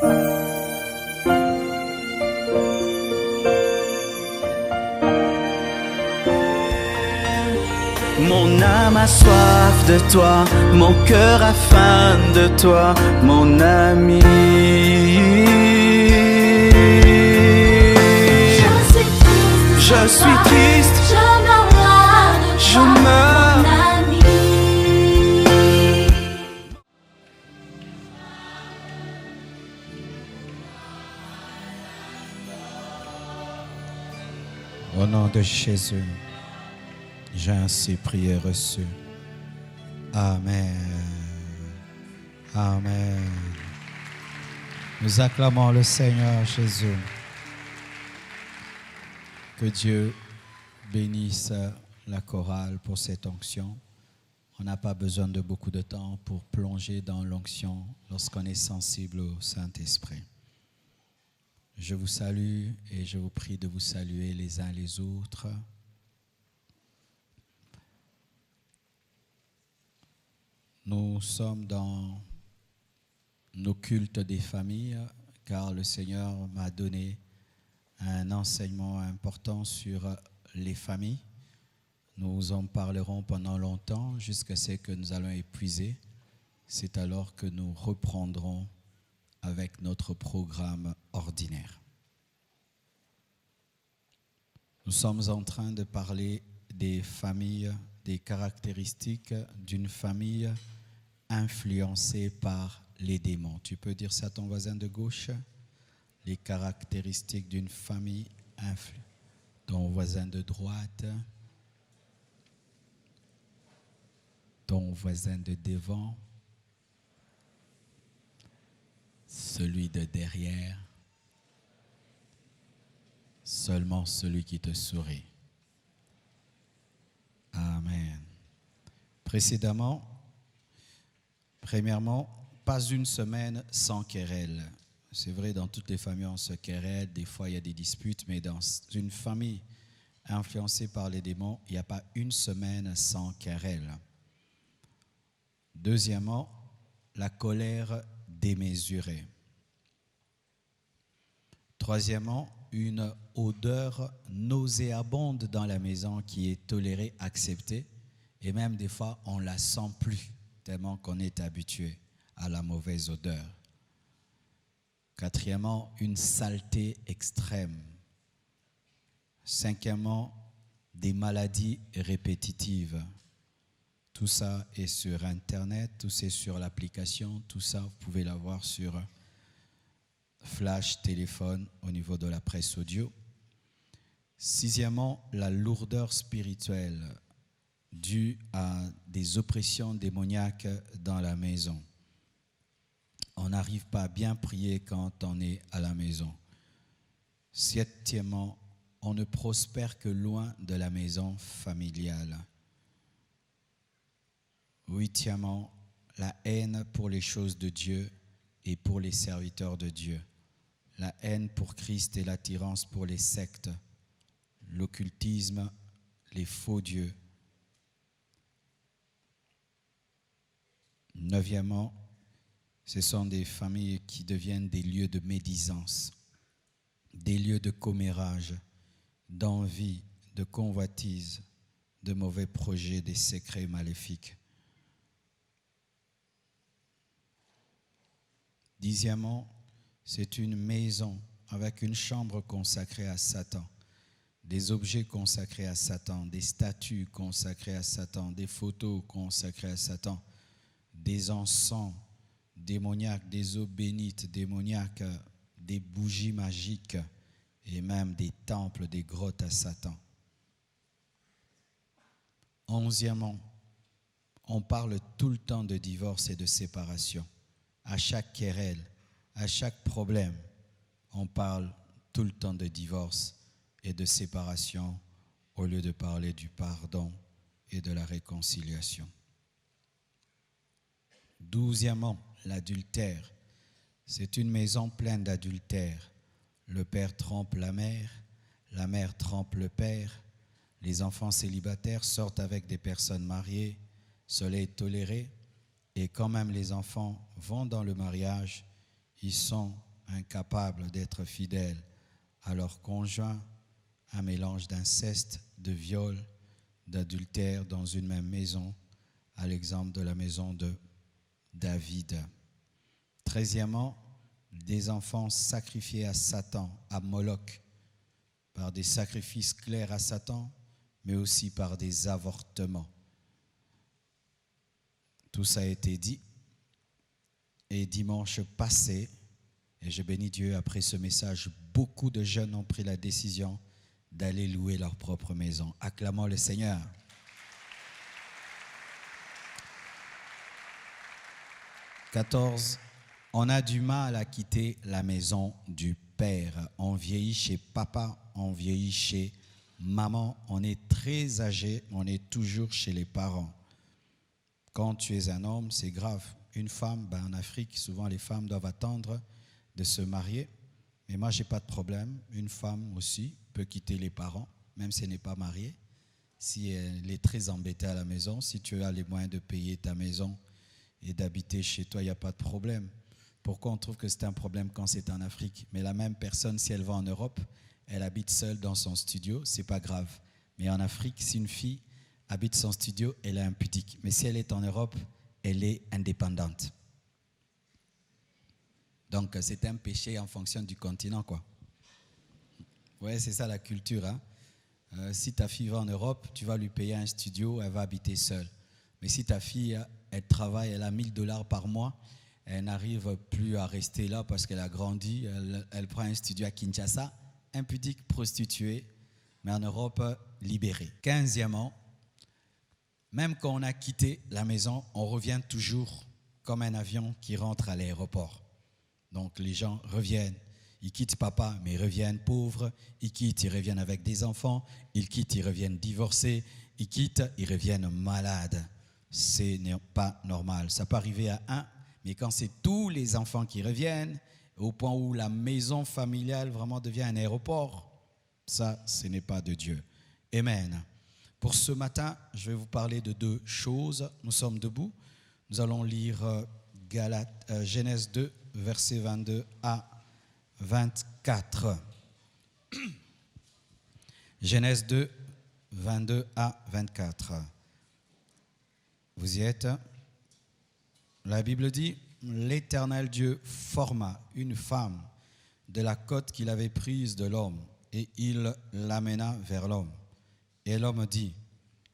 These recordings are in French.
Mon âme a soif de toi, mon cœur a faim de toi, mon ami. Je suis triste, je meurs. Au nom de Jésus, j'ai ainsi prié reçu. Amen. Amen. Nous acclamons le Seigneur Jésus. Que Dieu bénisse la chorale pour cette onction. On n'a pas besoin de beaucoup de temps pour plonger dans l'onction lorsqu'on est sensible au Saint-Esprit. Je vous salue et je vous prie de vous saluer les uns les autres. Nous sommes dans nos cultes des familles, car le Seigneur m'a donné un enseignement important sur les familles. Nous en parlerons pendant longtemps jusqu'à ce que nous allons épuiser. C'est alors que nous reprendrons avec notre programme ordinaire. Nous sommes en train de parler des familles, des caractéristiques d'une famille influencée par les démons. Tu peux dire ça à ton voisin de gauche? Les caractéristiques d'une famille influencée. Ton voisin de droite, ton voisin de devant, celui de derrière, seulement celui qui te sourit. Amen. Premièrement, pas une semaine sans querelle. C'est vrai, dans toutes les familles, on se querelle, des fois il y a des disputes, mais dans une famille influencée par les démons, il n'y a pas une semaine sans querelle. Deuxièmement, la colère démesurée. Troisièmement, une odeur nauséabonde dans la maison qui est tolérée, acceptée, et même des fois on ne la sent plus, tellement qu'on est habitué à la mauvaise odeur. Quatrièmement, une saleté extrême. Cinquièmement, des maladies répétitives. Tout ça est sur Internet, tout ça est sur l'application, tout ça vous pouvez l'avoir sur flash, téléphone, au niveau de la presse audio. Sixièmement, la lourdeur spirituelle due à des oppressions démoniaques dans la maison. On n'arrive pas à bien prier quand on est à la maison. Septièmement, on ne prospère que loin de la maison familiale. Huitièmement, la haine pour les choses de Dieu et pour les serviteurs de Dieu. La haine pour Christ et l'attirance pour les sectes, l'occultisme, les faux dieux. Neuvièmement, ce sont des familles qui deviennent des lieux de médisance, des lieux de commérage, d'envie, de convoitise, de mauvais projets, des secrets maléfiques. Dixièmement, c'est une maison avec une chambre consacrée à Satan, des objets consacrés à Satan, des statues consacrées à Satan, des photos consacrées à Satan, des encens démoniaques, des eaux bénites démoniaques, des bougies magiques et même des temples, des grottes à Satan. Onzièmement, on parle tout le temps de divorce et de séparation. À chaque querelle, à chaque problème, on parle tout le temps de divorce et de séparation au lieu de parler du pardon et de la réconciliation. Douzièmement, l'adultère. C'est une maison pleine d'adultère. Le père trompe la mère trompe le père. Les enfants célibataires sortent avec des personnes mariées, cela est toléré. Et quand même les enfants vont dans le mariage, ils sont incapables d'être fidèles à leur conjoint, un mélange d'inceste, de viol, d'adultère dans une même maison, à l'exemple de la maison de David. 13e, des enfants sacrifiés à Satan, à Moloch, par des sacrifices clairs à Satan, mais aussi par des avortements. Tout ça a été dit. Et dimanche passé, et je bénis Dieu, après ce message, beaucoup de jeunes ont pris la décision d'aller louer leur propre maison. Acclamons le Seigneur. « 14. On a du mal à quitter la maison du Père. On vieillit chez papa, on vieillit chez maman. On est très âgé, on est toujours chez les parents. Quand tu es un homme, c'est grave. Une femme, en Afrique, souvent les femmes doivent attendre de se marier. Mais moi, je n'ai pas de problème. Une femme aussi peut quitter les parents, même si elle n'est pas mariée. Si elle est très embêtée à la maison, si tu as les moyens de payer ta maison et d'habiter chez toi, il n'y a pas de problème. Pourquoi on trouve que c'est un problème quand c'est en Afrique? Mais la même personne, si elle va en Europe, elle habite seule dans son studio, c'est pas grave. Mais en Afrique, si une fille habite son studio, elle est impudique. Mais si elle est en Europe, elle est indépendante. Donc, c'est un péché en fonction du continent, quoi. Ouais, c'est ça la culture, hein. Si ta fille va en Europe, tu vas lui payer un studio, elle va habiter seule. Mais si ta fille, elle travaille, elle a $1000 par mois, elle n'arrive plus à rester là parce qu'elle a grandi, elle prend un studio à Kinshasa, impudique, prostituée, mais en Europe, libérée. 15e, même quand on a quitté la maison, on revient toujours comme un avion qui rentre à l'aéroport. Donc les gens reviennent, ils quittent papa, mais ils reviennent pauvres, ils quittent, ils reviennent avec des enfants, ils quittent, ils reviennent divorcés, ils quittent, ils reviennent malades. Ce n'est pas normal. Ça peut arriver à un, mais quand c'est tous les enfants qui reviennent, au point où la maison familiale vraiment devient un aéroport, ça, ce n'est pas de Dieu. Amen. Pour ce matin, je vais vous parler de deux choses. Nous sommes debout. Nous allons lire Genèse 2, versets 22 à 24. Genèse 2, 22 à 24. Vous y êtes? La Bible dit, l'Éternel Dieu forma une femme de la côte qu'il avait prise de l'homme et il l'amena vers l'homme. Et l'homme dit,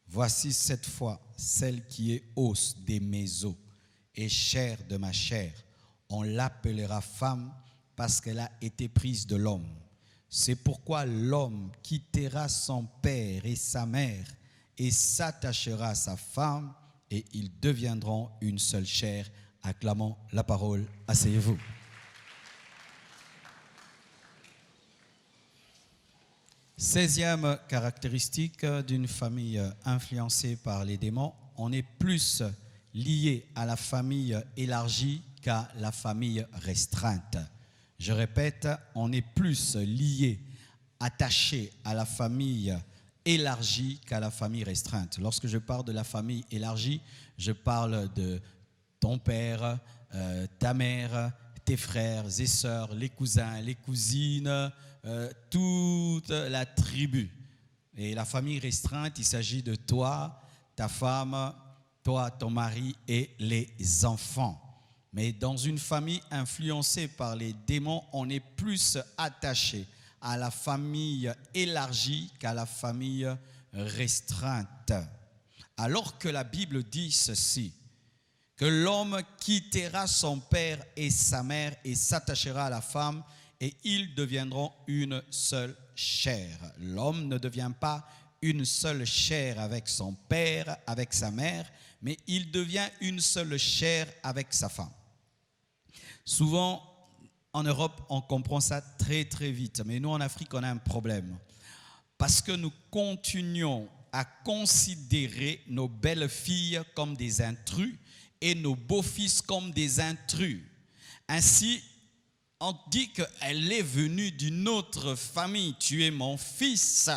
voici cette fois celle qui est os de mes os et chair de ma chair. On l'appellera femme parce qu'elle a été prise de l'homme. C'est pourquoi l'homme quittera son père et sa mère et s'attachera à sa femme et ils deviendront une seule chair. Acclamons la parole. Asseyez-vous. Seizième caractéristique d'une famille influencée par les démons, on est plus lié à la famille élargie qu'à la famille restreinte. Je répète, on est plus lié, attaché à la famille élargie qu'à la famille restreinte. Lorsque je parle de la famille élargie, je parle de ton père, ta mère, tes frères et sœurs, les cousins, les cousines, toute la tribu. Et la famille restreinte, il s'agit de toi, ta femme, toi, ton mari et les enfants. Mais dans une famille influencée par les démons, on est plus attaché à la famille élargie qu'à la famille restreinte. Alors que la Bible dit ceci, que l'homme quittera son père et sa mère et s'attachera à la femme et ils deviendront une seule chair. L'homme ne devient pas une seule chair avec son père, avec sa mère, mais il devient une seule chair avec sa femme. Souvent, en Europe, on comprend ça très très vite, mais nous en Afrique, on a un problème. Parce que nous continuons à considérer nos belles filles comme des intrus et nos beaux-fils comme des intrus. Ainsi, on dit qu'elle est venue d'une autre famille. Tu es mon fils,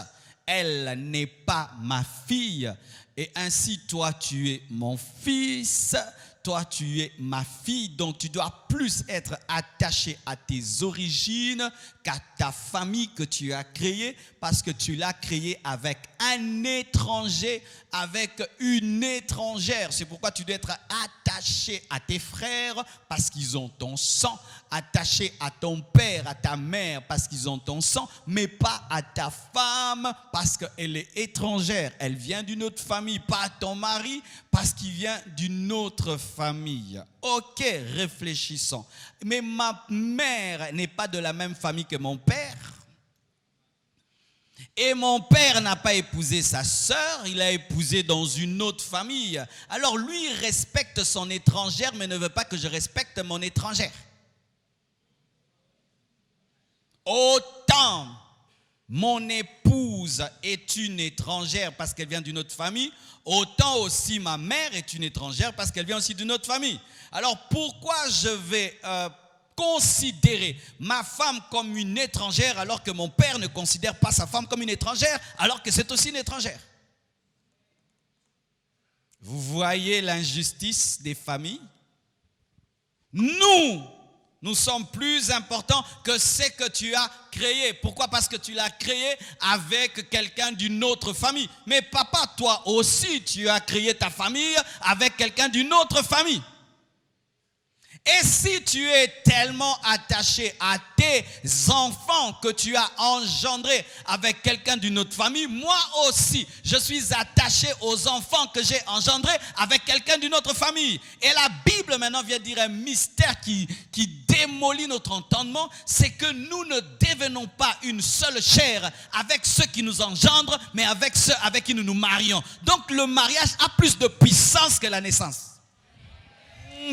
elle n'est pas ma fille. Et ainsi, toi, tu es mon fils, toi tu es ma fille, donc tu dois plus être attaché à tes origines qu'à ta famille que tu as créée, parce que tu l'as créée avec un étranger, avec une étrangère. C'est pourquoi tu dois être attaché à tes frères parce qu'ils ont ton sang, attaché à ton père, à ta mère parce qu'ils ont ton sang, mais pas à ta femme parce qu'elle est étrangère. Elle vient d'une autre famille, pas à ton mari parce qu'il vient d'une autre famille. Ok, réfléchissons. Mais ma mère n'est pas de la même famille que mon père. Et mon père n'a pas épousé sa sœur, il a épousé dans une autre famille. Alors lui, il respecte son étrangère, mais ne veut pas que je respecte mon étrangère. Autant mon épouse est une étrangère parce qu'elle vient d'une autre famille, autant aussi ma mère est une étrangère parce qu'elle vient aussi d'une autre famille. Alors pourquoi je vais considérer ma femme comme une étrangère alors que mon père ne considère pas sa femme comme une étrangère alors que c'est aussi une étrangère? Vous voyez l'injustice des familles? Nous sommes plus importants que ce que tu as créé. Pourquoi? Parce que tu l'as créé avec quelqu'un d'une autre famille. Mais papa, toi aussi, tu as créé ta famille avec quelqu'un d'une autre famille. Et si tu es tellement attaché à tes enfants que tu as engendrés avec quelqu'un d'une autre famille, moi aussi, je suis attaché aux enfants que j'ai engendrés avec quelqu'un d'une autre famille. Et la Bible maintenant vient dire un mystère qui démolit notre entendement, c'est que nous ne devenons pas une seule chair avec ceux qui nous engendrent, mais avec ceux avec qui nous nous marions. Donc le mariage a plus de puissance que la naissance.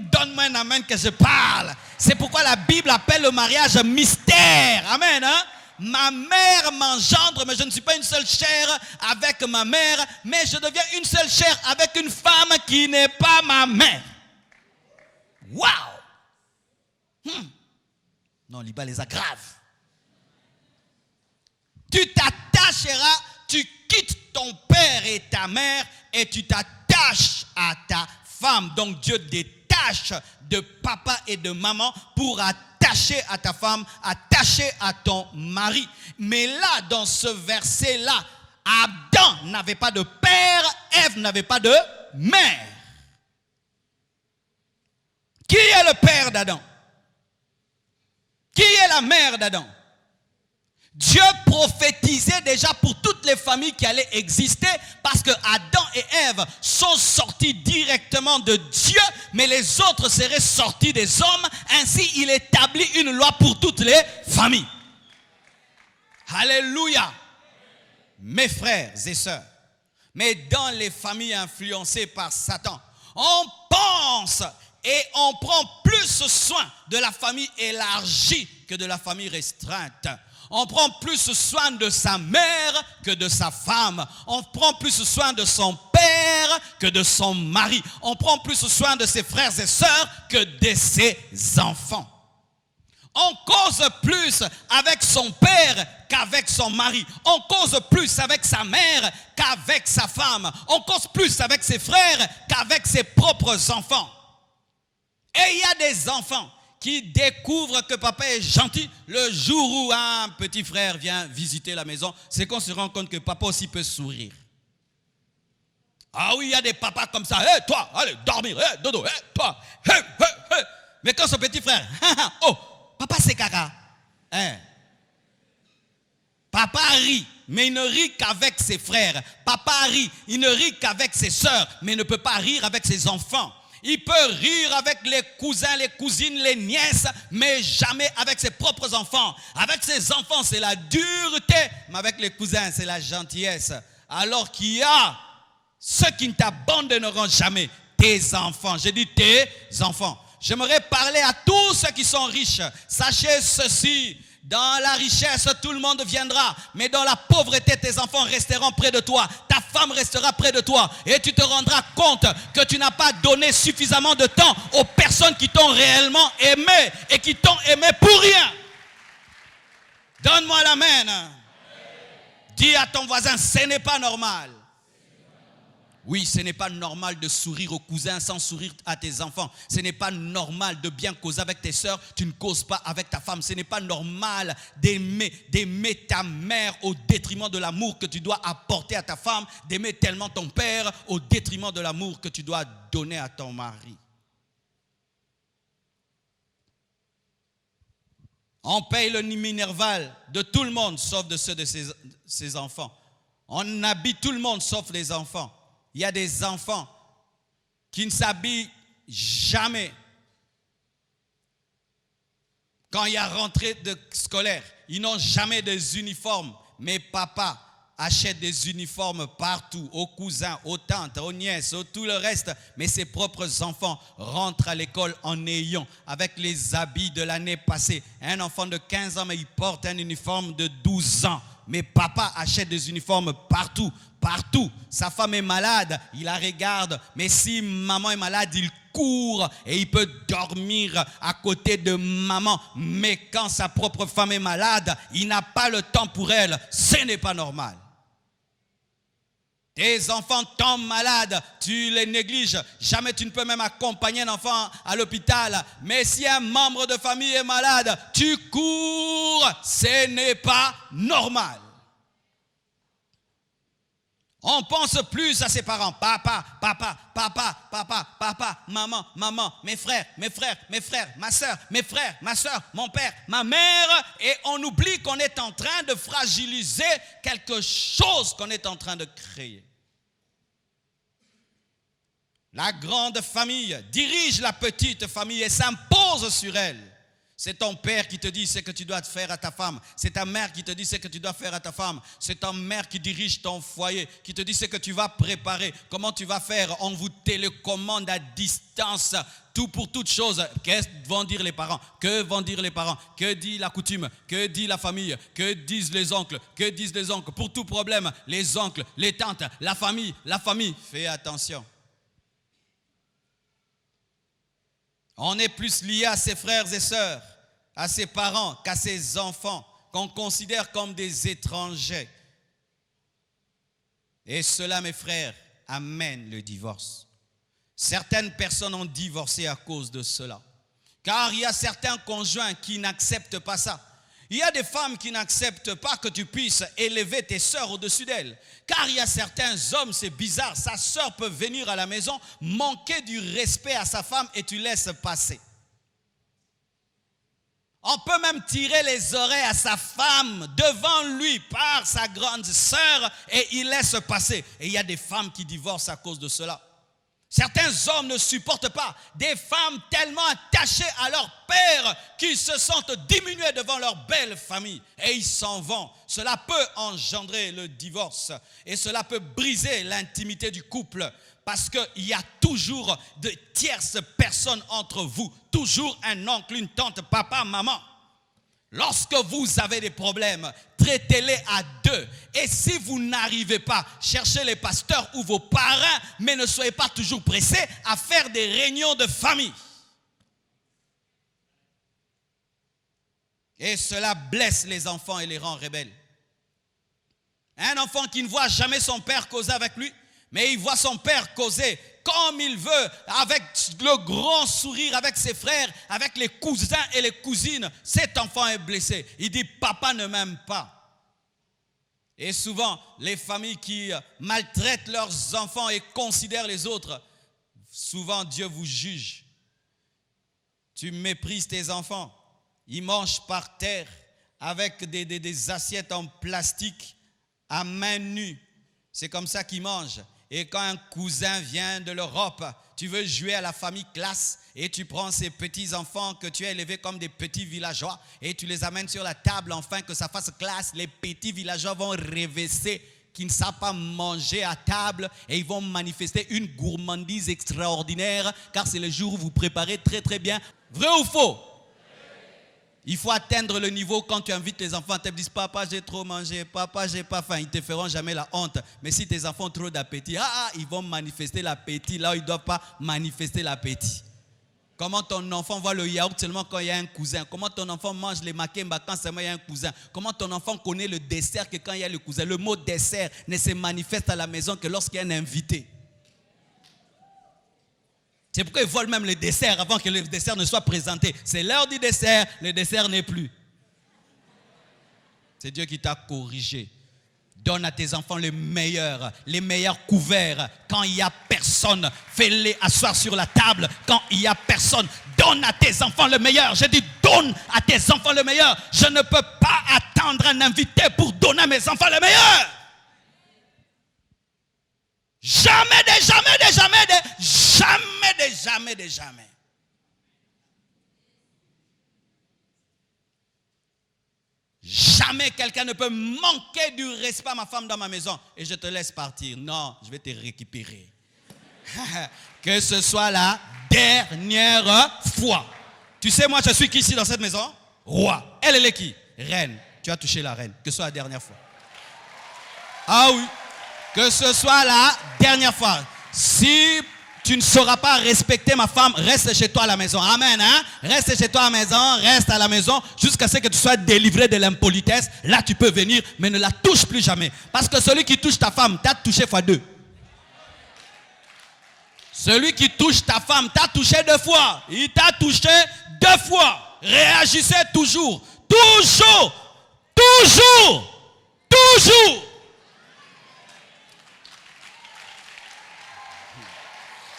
Donne-moi un amen que je parle. C'est pourquoi la Bible appelle le mariage mystère. Amen. Hein? Ma mère m'engendre, mais je ne suis pas une seule chair avec ma mère, mais je deviens une seule chair avec une femme qui n'est pas ma mère. Waouh! Non, Liba les aggrave. Tu t'attacheras, tu quittes ton père et ta mère et tu t'attaches à ta femme. Donc Dieu détache de papa et de maman pour attacher à ta femme, attacher à ton mari. Mais là, dans ce verset-là, Adam n'avait pas de père, Ève n'avait pas de mère. Qui est le père d'Adam? Qui est la mère d'Adam? Dieu prophétisait déjà pour toutes les familles qui allaient exister parce que Adam et Ève sont sortis directement de Dieu, mais les autres seraient sortis des hommes. Ainsi, il établit une loi pour toutes les familles. Alléluia. Mes frères et sœurs, mais dans les familles influencées par Satan, on pense et on prend plus soin de la famille élargie que de la famille restreinte. On prend plus soin de sa mère que de sa femme. On prend plus soin de son père que de son mari. On prend plus soin de ses frères et sœurs que de ses enfants. On cause plus avec son père qu'avec son mari. On cause plus avec sa mère qu'avec sa femme. On cause plus avec ses frères qu'avec ses propres enfants. Et il y a des enfants qui découvrent que papa est gentil le jour où un petit frère vient visiter la maison. C'est qu'on se rend compte que papa aussi peut sourire. Ah oui, il y a des papas comme ça. Hé, toi, allez, dormir. Hé, dodo, hé, toi. Hé, hé, hé. Mais quand son petit frère, oh, papa c'est caca. Papa rit, mais il ne rit qu'avec ses frères. Papa rit, il ne rit qu'avec ses sœurs, mais il ne peut pas rire avec ses enfants. Il peut rire avec les cousins, les cousines, les nièces, mais jamais avec ses propres enfants. Avec ses enfants, c'est la dureté, mais avec les cousins, c'est la gentillesse. Alors qu'il y a ceux qui ne t'abandonneront jamais, tes enfants. J'ai dit tes enfants. J'aimerais parler à tous ceux qui sont riches. Sachez ceci. Dans la richesse, tout le monde viendra. Mais dans la pauvreté, tes enfants resteront près de toi. Ta femme restera près de toi. Et tu te rendras compte que tu n'as pas donné suffisamment de temps aux personnes qui t'ont réellement aimé et qui t'ont aimé pour rien. Donne-moi l'amen. Dis à ton voisin, ce n'est pas normal. Oui, ce n'est pas normal de sourire aux cousins sans sourire à tes enfants. Ce n'est pas normal de bien causer avec tes sœurs, tu ne causes pas avec ta femme. Ce n'est pas normal d'aimer ta mère au détriment de l'amour que tu dois apporter à ta femme, d'aimer tellement ton père au détriment de l'amour que tu dois donner à ton mari. On paye le minerval de tout le monde sauf de ceux de ses enfants. On habille tout le monde sauf les enfants. Il y a des enfants qui ne s'habillent jamais. Quand il y a rentrée scolaire, ils n'ont jamais des uniformes. Mais papa achète des uniformes partout, aux cousins, aux tantes, aux nièces, tout le reste. Mais ses propres enfants rentrent à l'école en ayant, avec les habits de l'année passée. Un enfant de 15 ans, mais il porte un uniforme de 12 ans. Mais papa achète des uniformes partout. Sa femme est malade, il la regarde. Mais si maman est malade, il court et il peut dormir à côté de maman. Mais quand sa propre femme est malade, il n'a pas le temps pour elle. Ce n'est pas normal. Tes enfants tombent malades, tu les négliges. Jamais tu ne peux même accompagner un enfant à l'hôpital. Mais si un membre de famille est malade, tu cours. Ce n'est pas normal. On pense plus à ses parents. Papa, maman, mes frères, ma soeur, ma soeur, mon père, ma mère. Et on oublie qu'on est en train de fragiliser quelque chose qu'on est en train de créer. La grande famille dirige la petite famille et s'impose sur elle. C'est ton père qui te dit ce que tu dois faire à ta femme. C'est ta mère qui te dit ce que tu dois faire à ta femme. C'est ta mère qui dirige ton foyer, qui te dit ce que tu vas préparer, comment tu vas faire. On vous télécommande à distance, tout pour toute chose. Qu'est-ce que vont dire les parents? Que vont dire les parents? Que dit la coutume? Que dit la famille? Que disent les oncles? Que disent les oncles? Pour tout problème, les oncles, les tantes, la famille. Fais attention. On est plus lié à ses frères et sœurs, à ses parents qu'à ses enfants, qu'on considère comme des étrangers. Et cela, mes frères, amène le divorce. Certaines personnes ont divorcé à cause de cela. Car il y a certains conjoints qui n'acceptent pas ça. Il y a des femmes qui n'acceptent pas que tu puisses élever tes sœurs au-dessus d'elles. Car il y a certains hommes, c'est bizarre, sa sœur peut venir à la maison, manquer du respect à sa femme et tu laisses passer. On peut même tirer les oreilles à sa femme devant lui par sa grande sœur et il laisse passer. Et il y a des femmes qui divorcent à cause de cela. Certains hommes ne supportent pas des femmes tellement attachées à leur père qu'ils se sentent diminués devant leur belle famille et ils s'en vont. Cela peut engendrer le divorce et cela peut briser l'intimité du couple parce qu'il y a toujours de tierces personnes entre vous. Toujours un oncle, une tante, papa, maman. Lorsque vous avez des problèmes, traitez-les à deux. Et si vous n'arrivez pas, cherchez les pasteurs ou vos parents, mais ne soyez pas toujours pressés à faire des réunions de famille. Et cela blesse les enfants et les rend rebelles. Un enfant qui ne voit jamais son père causer avec lui, mais il voit son père causer comme il veut, avec le grand sourire, avec ses frères, avec les cousins et les cousines. Cet enfant est blessé. Il dit, papa ne m'aime pas. Et souvent, les familles qui maltraitent leurs enfants et considèrent les autres, souvent Dieu vous juge. Tu méprises tes enfants. Ils mangent par terre avec des assiettes en plastique à main nue. C'est comme ça qu'ils mangent. Et quand un cousin vient de l'Europe, tu veux jouer à la famille classe et tu prends ces petits-enfants que tu as élevés comme des petits villageois et tu les amènes sur la table afin que ça fasse classe. Les petits villageois vont rêvasser qui ne savent pas manger à table et ils vont manifester une gourmandise extraordinaire car c'est le jour où vous préparez très très bien. Vrai ou faux? Il faut atteindre le niveau quand tu invites les enfants, ils te disent papa j'ai trop mangé, papa j'ai pas faim, ils ne te feront jamais la honte. Mais si tes enfants ont trop d'appétit, ils vont manifester l'appétit là où ils ne doivent pas manifester l'appétit. Comment ton enfant voit le yaourt seulement quand il y a un cousin? Comment ton enfant mange les makemba quand seulement il y a un cousin? Comment ton enfant connaît le dessert que quand il y a le cousin? Le mot dessert ne se manifeste à la maison que lorsqu'il y a un invité. C'est pourquoi ils volent même les desserts avant que le dessert ne soit présenté. C'est l'heure du dessert, le dessert n'est plus. C'est Dieu qui t'a corrigé. Donne à tes enfants les meilleurs couverts. Quand il n'y a personne, fais-les asseoir sur la table. Quand il n'y a personne, donne à tes enfants le meilleur. J'ai dit, donne à tes enfants le meilleur. Je ne peux pas attendre un invité pour donner à mes enfants le meilleur. Jamais de jamais de jamais de jamais de jamais de jamais. Jamais quelqu'un ne peut manquer du respect à ma femme dans ma maison et je te laisse partir. Non, je vais te récupérer. Que ce soit la dernière fois. Tu sais, moi, je suis qui ici dans cette maison? Roi. Elle est qui? Reine. Tu as touché la reine. Que ce soit la dernière fois. Ah oui. Que ce soit la dernière fois. Si tu ne sauras pas respecter ma femme, reste chez toi à la maison. Amen. Hein? Reste chez toi à la maison, reste à la maison jusqu'à ce que tu sois délivré de l'impolitesse. Là, tu peux venir, mais ne la touche plus jamais. Parce que celui qui touche ta femme, t'a touché fois 2. Celui qui touche ta femme, t'a touché 2 fois. Il t'a touché 2 fois. Réagissez toujours. Toujours. Toujours. Toujours.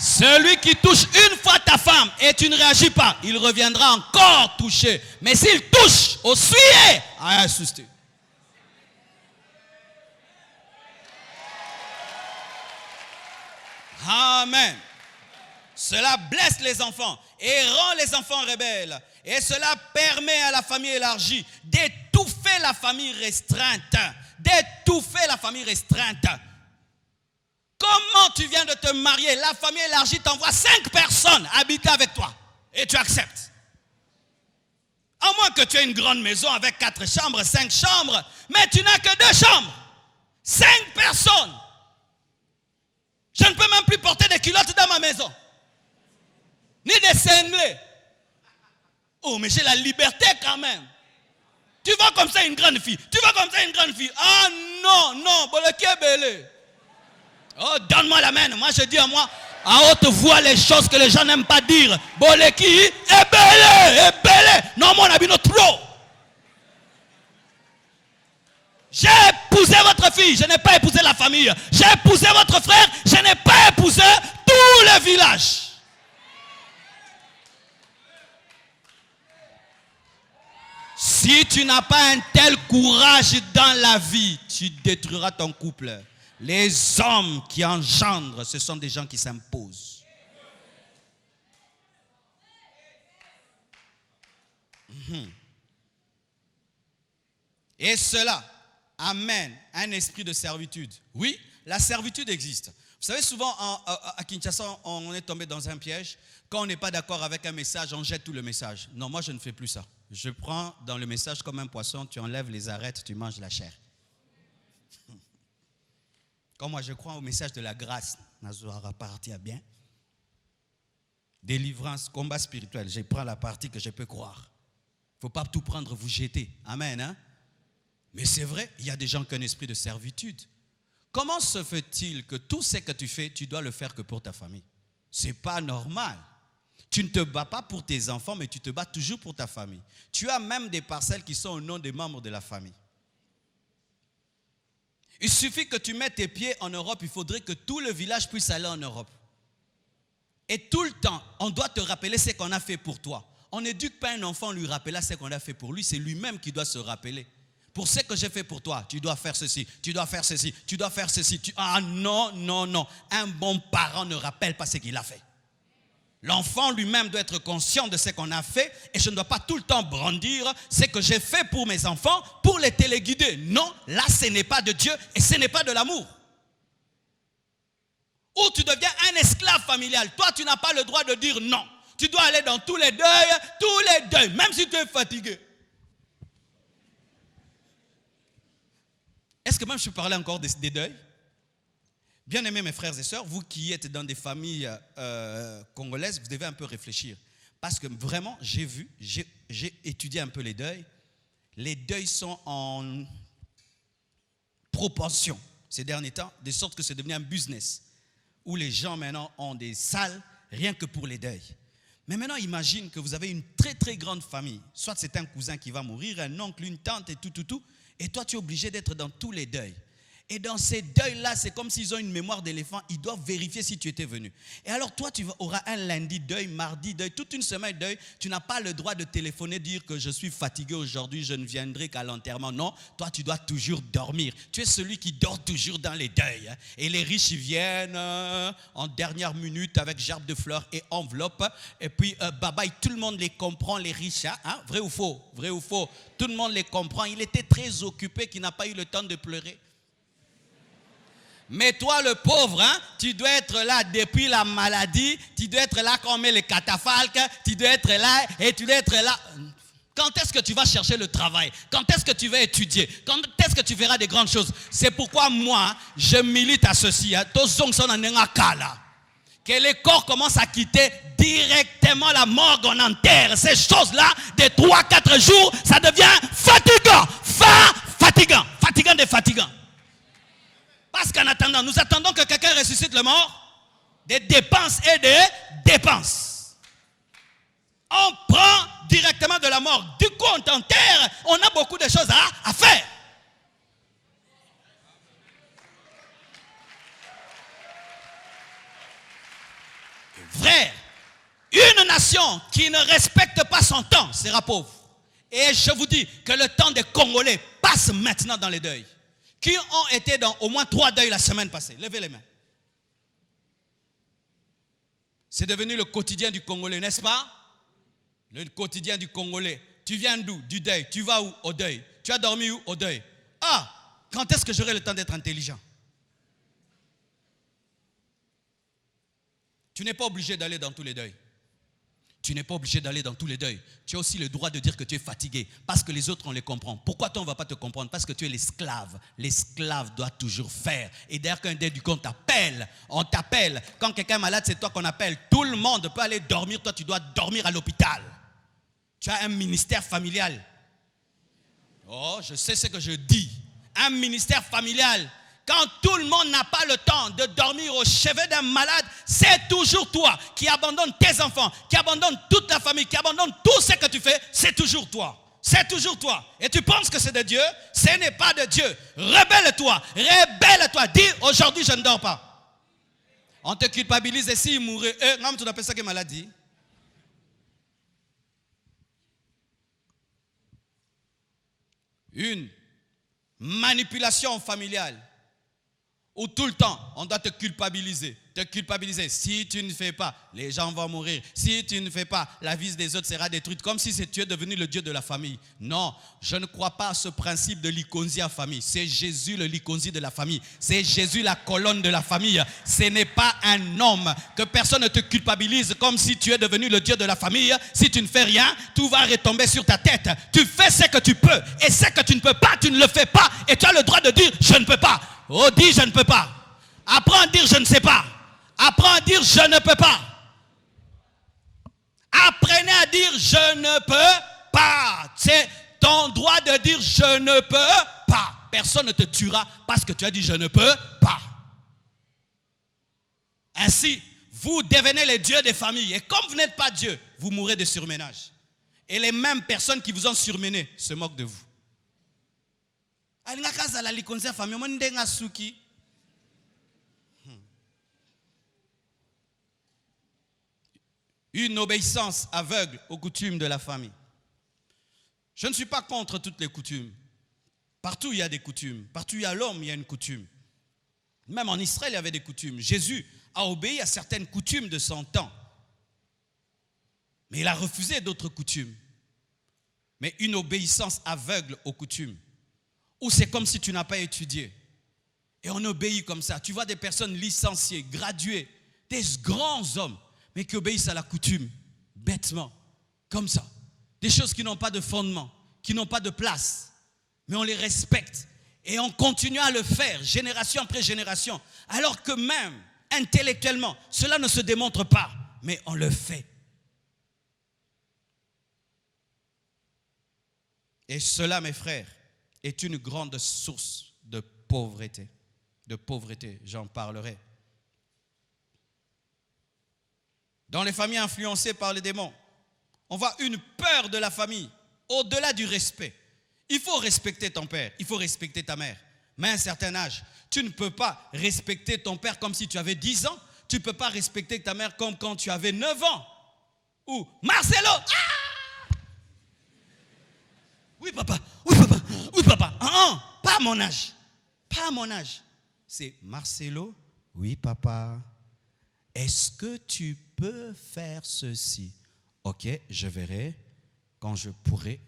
Celui qui touche une fois ta femme et tu ne réagis pas, il reviendra encore toucher. Mais s'il touche au sujet, assuste. Amen. Cela blesse les enfants et rend les enfants rebelles. Et cela permet à la famille élargie d'étouffer la famille restreinte. D'étouffer la famille restreinte. Comment tu viens de te marier? La famille élargie t'envoie 5 personnes habiter avec toi. Et tu acceptes. À moins que tu aies une grande maison avec 4 chambres, 5 chambres. Mais tu n'as que 2 chambres. 5 personnes. Je ne peux même plus porter des culottes dans ma maison. Ni des cinglés. Oh, mais j'ai la liberté quand même. Tu vois comme ça une grande fille. Tu vois comme ça une grande fille. Ah non, non, boleki est belé. Oh, donne-moi la main. Moi, je dis à moi, à haute voix, les choses que les gens n'aiment pas dire. Boleki est belé, est belé. Non, mon ami, trop. J'ai épousé votre fille, je n'ai pas épousé la famille. J'ai épousé votre frère, je n'ai pas épousé tout le village. Si tu n'as pas un tel courage dans la vie, tu détruiras ton couple. Les hommes qui engendrent, ce sont des gens qui s'imposent. Et cela amène un esprit de servitude. Oui, la servitude existe. Vous savez, souvent à Kinshasa, on est tombé dans un piège. Quand on n'est pas d'accord avec un message, on jette tout le message. Non, moi je ne fais plus ça. Je prends dans le message comme un poisson, tu enlèves les arêtes, tu manges la chair. Quand moi je crois au message de la grâce, Nazouara partie à bien. Délivrance, combat spirituel, je prends la partie que je peux croire. Il ne faut pas tout prendre, vous jeter. Amen. Hein? Mais c'est vrai, il y a des gens qui ont un esprit de servitude. Comment se fait-il que tout ce que tu fais, tu dois le faire que pour ta famille? Ce n'est pas normal. Tu ne te bats pas pour tes enfants, mais tu te bats toujours pour ta famille. Tu as même des parcelles qui sont au nom des membres de la famille. Il suffit que tu mettes tes pieds en Europe, il faudrait que tout le village puisse aller en Europe. Et tout le temps, on doit te rappeler ce qu'on a fait pour toi. On n'éduque pas un enfant, lui rappeler ce qu'on a fait pour lui, c'est lui-même qui doit se rappeler. Pour ce que j'ai fait pour toi, tu dois faire ceci, tu dois faire ceci, tu dois faire ceci. Ah non, non, non. Un bon parent ne rappelle pas ce qu'il a fait. L'enfant lui-même doit être conscient de ce qu'on a fait et je ne dois pas tout le temps brandir ce que j'ai fait pour mes enfants pour les téléguider. Non, là ce n'est pas de Dieu et ce n'est pas de l'amour. Ou tu deviens un esclave familial. Toi, tu n'as pas le droit de dire non. Tu dois aller dans tous les deuils, même si tu es fatigué. Est-ce que même je parlais encore des deuils? Bien aimés mes frères et sœurs, vous qui êtes dans des familles congolaises, vous devez un peu réfléchir. Parce que vraiment, j'ai étudié un peu les deuils. Les deuils sont en proportion ces derniers temps, de sorte que c'est devenu un business. Où les gens maintenant ont des salles rien que pour les deuils. Mais maintenant, imagine que vous avez une très très grande famille. Soit c'est un cousin qui va mourir, un oncle, une tante et tout. Et toi, tu es obligé d'être dans tous les deuils. Et dans ces deuils-là, c'est comme s'ils ont une mémoire d'éléphant. Ils doivent vérifier si tu étais venu. Et alors toi, tu auras un lundi deuil, mardi deuil, toute une semaine deuil. Tu n'as pas le droit de téléphoner, dire que je suis fatigué aujourd'hui, je ne viendrai qu'à l'enterrement. Non, toi, tu dois toujours dormir. Tu es celui qui dort toujours dans les deuils. Et les riches, ils viennent en dernière minute avec gerbe de fleurs et enveloppe. Et puis, bye, tout le monde les comprend, les riches. Hein? Vrai ou faux? Vrai ou faux? Tout le monde les comprend. Il était très occupé, qu'il n'a pas eu le temps de pleurer. Mais toi, le pauvre, hein, tu dois être là depuis la maladie, tu dois être là quand on met les catafalques, tu dois être là et tu dois être là. Quand est-ce que tu vas chercher le travail? Quand est-ce que tu vas étudier? Quand est-ce que tu verras des grandes choses? C'est pourquoi moi, je milite à ceci. Que les corps commencent à quitter directement la morgue, on enterre. Ces choses-là, de 3-4 jours, ça devient fatigant. Fatigant des fatigants. Parce qu'en attendant, nous attendons que quelqu'un ressuscite le mort, des dépenses et des dépenses. On prend directement de la mort. Du coup, on t'enterre. On a beaucoup de choses à faire. Frère, une nation qui ne respecte pas son temps sera pauvre. Et je vous dis que le temps des Congolais passe maintenant dans les deuils. Qui ont été dans au moins 3 deuils la semaine passée? Levez les mains. C'est devenu le quotidien du Congolais, n'est-ce pas? Le quotidien du Congolais. Tu viens d'où? Du deuil. Tu vas où? Au deuil. Tu as dormi où? Au deuil. Ah, quand est-ce que j'aurai le temps d'être intelligent? Tu n'es pas obligé d'aller dans tous les deuils. Tu n'es pas obligé d'aller dans tous les deuils. Tu as aussi le droit de dire que tu es fatigué. Parce que les autres, on les comprend. Pourquoi toi, on ne va pas te comprendre? Parce que tu es l'esclave. L'esclave doit toujours faire. Et d'ailleurs, quand un deuil du compte t'appelle, on t'appelle. Quand quelqu'un est malade, c'est toi qu'on appelle. Tout le monde peut aller dormir. Toi, tu dois dormir à l'hôpital. Tu as un ministère familial. Oh, je sais ce que je dis. Un ministère familial. Quand tout le monde n'a pas le temps de dormir au chevet d'un malade, c'est toujours toi qui abandonnes tes enfants, qui abandonnes toute la famille, qui abandonne tout ce que tu fais, c'est toujours toi. C'est toujours toi. Et tu penses que c'est de Dieu? Ce n'est pas de Dieu. Rebelle-toi. Rebelle-toi. Dis, aujourd'hui, je ne dors pas. On te culpabilise et s'il mourait, non, tu appelles ça que maladie. Une manipulation familiale. Où tout le temps, on doit te culpabiliser. Te culpabiliser. Si tu ne fais pas, les gens vont mourir. Si tu ne fais pas, la vie des autres sera détruite. Comme si tu es devenu le Dieu de la famille. Non, je ne crois pas à ce principe de l'iconzie en famille. C'est Jésus le l'iconzie de la famille. C'est Jésus la colonne de la famille. Ce n'est pas un homme. Que personne ne te culpabilise comme si tu es devenu le Dieu de la famille. Si tu ne fais rien, tout va retomber sur ta tête. Tu fais ce que tu peux. Et ce que tu ne peux pas, tu ne le fais pas. Et tu as le droit de dire, je ne peux pas. Oh, dis je ne peux pas. Apprends à dire je ne sais pas. Apprends à dire je ne peux pas. Apprenez à dire je ne peux pas. C'est ton droit de dire je ne peux pas. Personne ne te tuera parce que tu as dit je ne peux pas. Ainsi, vous devenez les dieux des familles. Et comme vous n'êtes pas Dieu, vous mourrez de surménage. Et les mêmes personnes qui vous ont surmené se moquent de vous. Une obéissance aveugle aux coutumes de la famille. Je ne suis pas contre toutes les coutumes. Partout il y a des coutumes. Partout il y a l'homme, il y a une coutume. Même en Israël, il y avait des coutumes. Jésus a obéi à certaines coutumes de son temps. Mais il a refusé d'autres coutumes. Mais une obéissance aveugle aux coutumes. Ou c'est comme si tu n'as pas étudié. Et on obéit comme ça. Tu vois des personnes licenciées, graduées, des grands hommes, mais qui obéissent à la coutume, bêtement, comme ça. Des choses qui n'ont pas de fondement, qui n'ont pas de place. Mais on les respecte. Et on continue à le faire, génération après génération. Alors que même, intellectuellement, cela ne se démontre pas. Mais on le fait. Et cela, mes frères, est une grande source de pauvreté. De pauvreté, j'en parlerai. Dans les familles influencées par les démons, on voit une peur de la famille, au-delà du respect. Il faut respecter ton père, il faut respecter ta mère. Mais à un certain âge, tu ne peux pas respecter ton père comme si tu avais 10 ans. Tu ne peux pas respecter ta mère comme quand tu avais 9 ans. Ou Marcelo, ah! Oui papa, oui papa, oui papa. Pas à mon âge, pas à mon âge. C'est Marcelo, oui papa. Est-ce que tu peux faire ceci? Ok, je verrai. Quand je pourrai,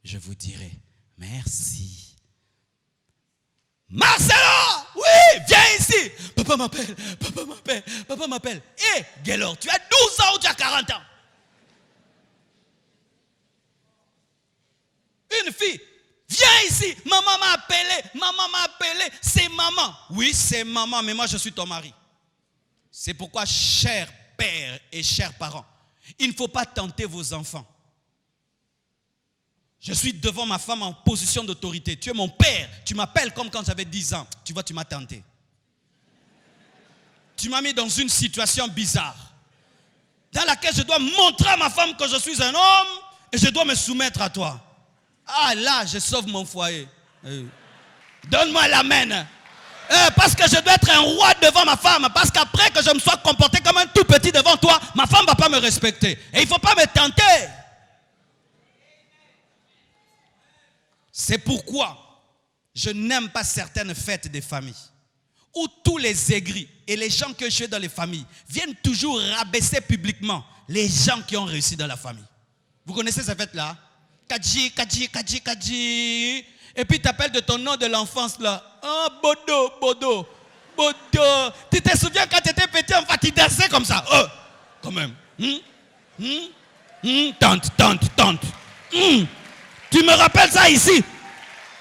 je vous dirai merci. Marcelo, oui, viens ici. Papa m'appelle, papa m'appelle, papa m'appelle. Hé, Gaylor, tu as 12 ans ou tu as 40 ans? Une fille, viens ici. Maman m'a appelé, c'est maman. Oui, c'est maman, mais moi je suis ton mari. C'est pourquoi, cher père et chers parents, il ne faut pas tenter vos enfants. Je suis devant ma femme en position d'autorité. Tu es mon père. Tu m'appelles comme quand j'avais 10 ans. Tu vois, tu m'as tenté. Tu m'as mis dans une situation bizarre dans laquelle je dois montrer à ma femme que je suis un homme et je dois me soumettre à toi. Ah là, je sauve mon foyer. Donne-moi l'amen. Parce que je dois être un roi devant ma femme. Parce qu'après que je me sois comporté comme un tout petit devant toi, ma femme ne va pas me respecter. Et il ne faut pas me tenter. C'est pourquoi je n'aime pas certaines fêtes des familles où tous les aigris et les gens que je suis dans les familles viennent toujours rabaisser publiquement les gens qui ont réussi dans la famille. Vous connaissez ces fêtes-là? Kadji. Et puis tu appelles de ton nom de l'enfance là. Ah, Bodo. Tu te souviens quand tu étais petit, enfin tu dansais comme ça. Quand même. Tante. Tu me rappelles ça ici?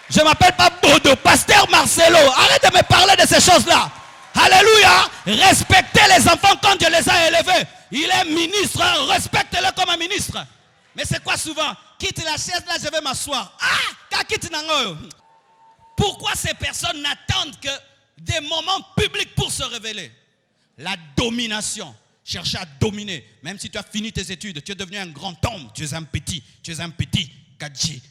Je ne m'appelle pas Bodo, pasteur Marcelo. Arrête de me parler de ces choses-là. Alléluia. Respectez les enfants quand Dieu les a élevés. Il est ministre, respectez-le comme un ministre. Mais c'est quoi souvent? Quitte la chaise là, je vais m'asseoir. Pourquoi ces personnes n'attendent que des moments publics pour se révéler? La domination. Chercher à dominer. Même si tu as fini tes études, tu es devenu un grand homme. Tu es un petit. Kadji,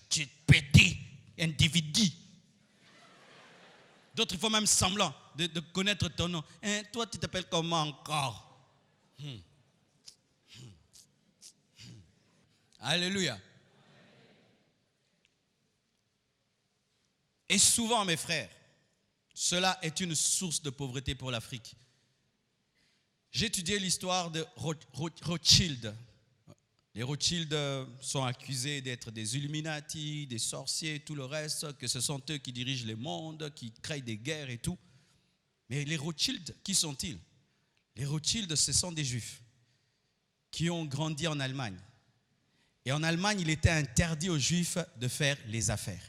tu es petit individu. D'autres, il faut même semblant de connaître ton nom. Toi, tu t'appelles comment encore? Alléluia. Et souvent, mes frères, cela est une source de pauvreté pour l'Afrique. J'ai étudié l'histoire de Rothschild. Les Rothschild sont accusés d'être des Illuminati, des sorciers, tout le reste, que ce sont eux qui dirigent le monde, qui créent des guerres et tout. Mais les Rothschild, qui sont-ils? Les Rothschild, ce sont des Juifs qui ont grandi en Allemagne. Et en Allemagne, il était interdit aux Juifs de faire les affaires.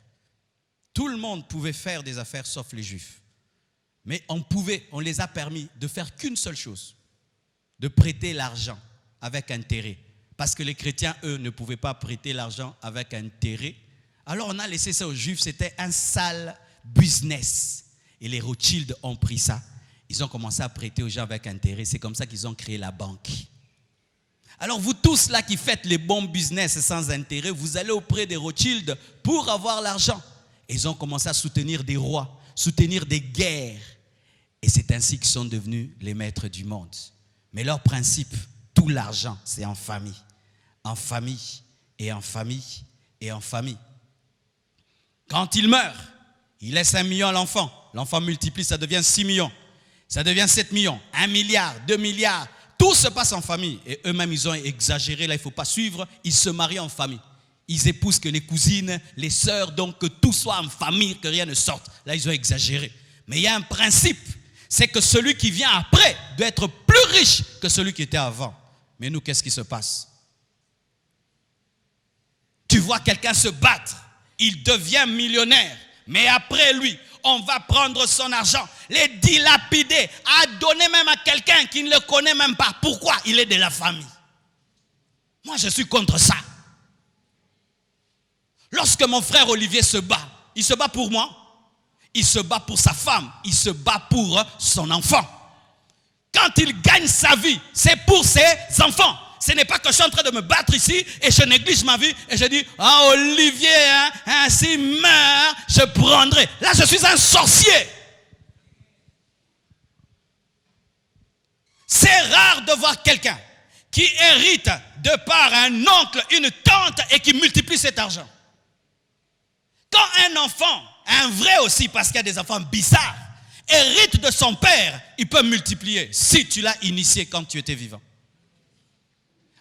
Tout le monde pouvait faire des affaires sauf les Juifs. Mais on les a permis de faire qu'une seule chose, de prêter l'argent avec intérêt. Parce que les chrétiens, eux, ne pouvaient pas prêter l'argent avec intérêt. Alors on a laissé ça aux Juifs, c'était un sale business. Et les Rothschild ont pris ça. Ils ont commencé à prêter aux gens avec intérêt. C'est comme ça qu'ils ont créé la banque. Alors vous tous là qui faites les bons business sans intérêt, vous allez auprès des Rothschild pour avoir l'argent. Et ils ont commencé à soutenir des rois, soutenir des guerres. Et c'est ainsi qu'ils sont devenus les maîtres du monde. Mais leur principe, tout l'argent, c'est en famille. En famille, et en famille, et en famille. Quand il meurt, il laisse 1 million à l'enfant. L'enfant multiplie, ça devient 6 millions. Ça devient 7 millions, 1 milliard, 2 milliards. Tout se passe en famille. Et eux-mêmes, ils ont exagéré. Là, il ne faut pas suivre. Ils se marient en famille. Ils épousent que les cousines, les sœurs, donc que tout soit en famille, que rien ne sorte. Là, ils ont exagéré. Mais il y a un principe. C'est que celui qui vient après doit être plus riche que celui qui était avant. Mais nous, qu'est-ce qui se passe? Tu vois quelqu'un se battre. Il devient millionnaire. Mais après lui, on va prendre son argent, les dilapider, à donner même à quelqu'un qui ne le connaît même pas. Pourquoi? Il est de la famille. Moi, je suis contre ça. Lorsque mon frère Olivier se bat, il se bat pour moi, il se bat pour sa femme, il se bat pour son enfant. quand il gagne sa vie, c'est pour ses enfants. Ce n'est pas que je suis en train de me battre ici et je néglige ma vie et je dis, ah Olivier, s'il meurt, je prendrai. Là, je suis un sorcier. C'est rare de voir quelqu'un qui hérite de par un oncle, une tante et qui multiplie cet argent. Quand un enfant, un vrai aussi, parce qu'il y a des enfants bizarres, hérite de son père, il peut multiplier si tu l'as initié quand tu étais vivant.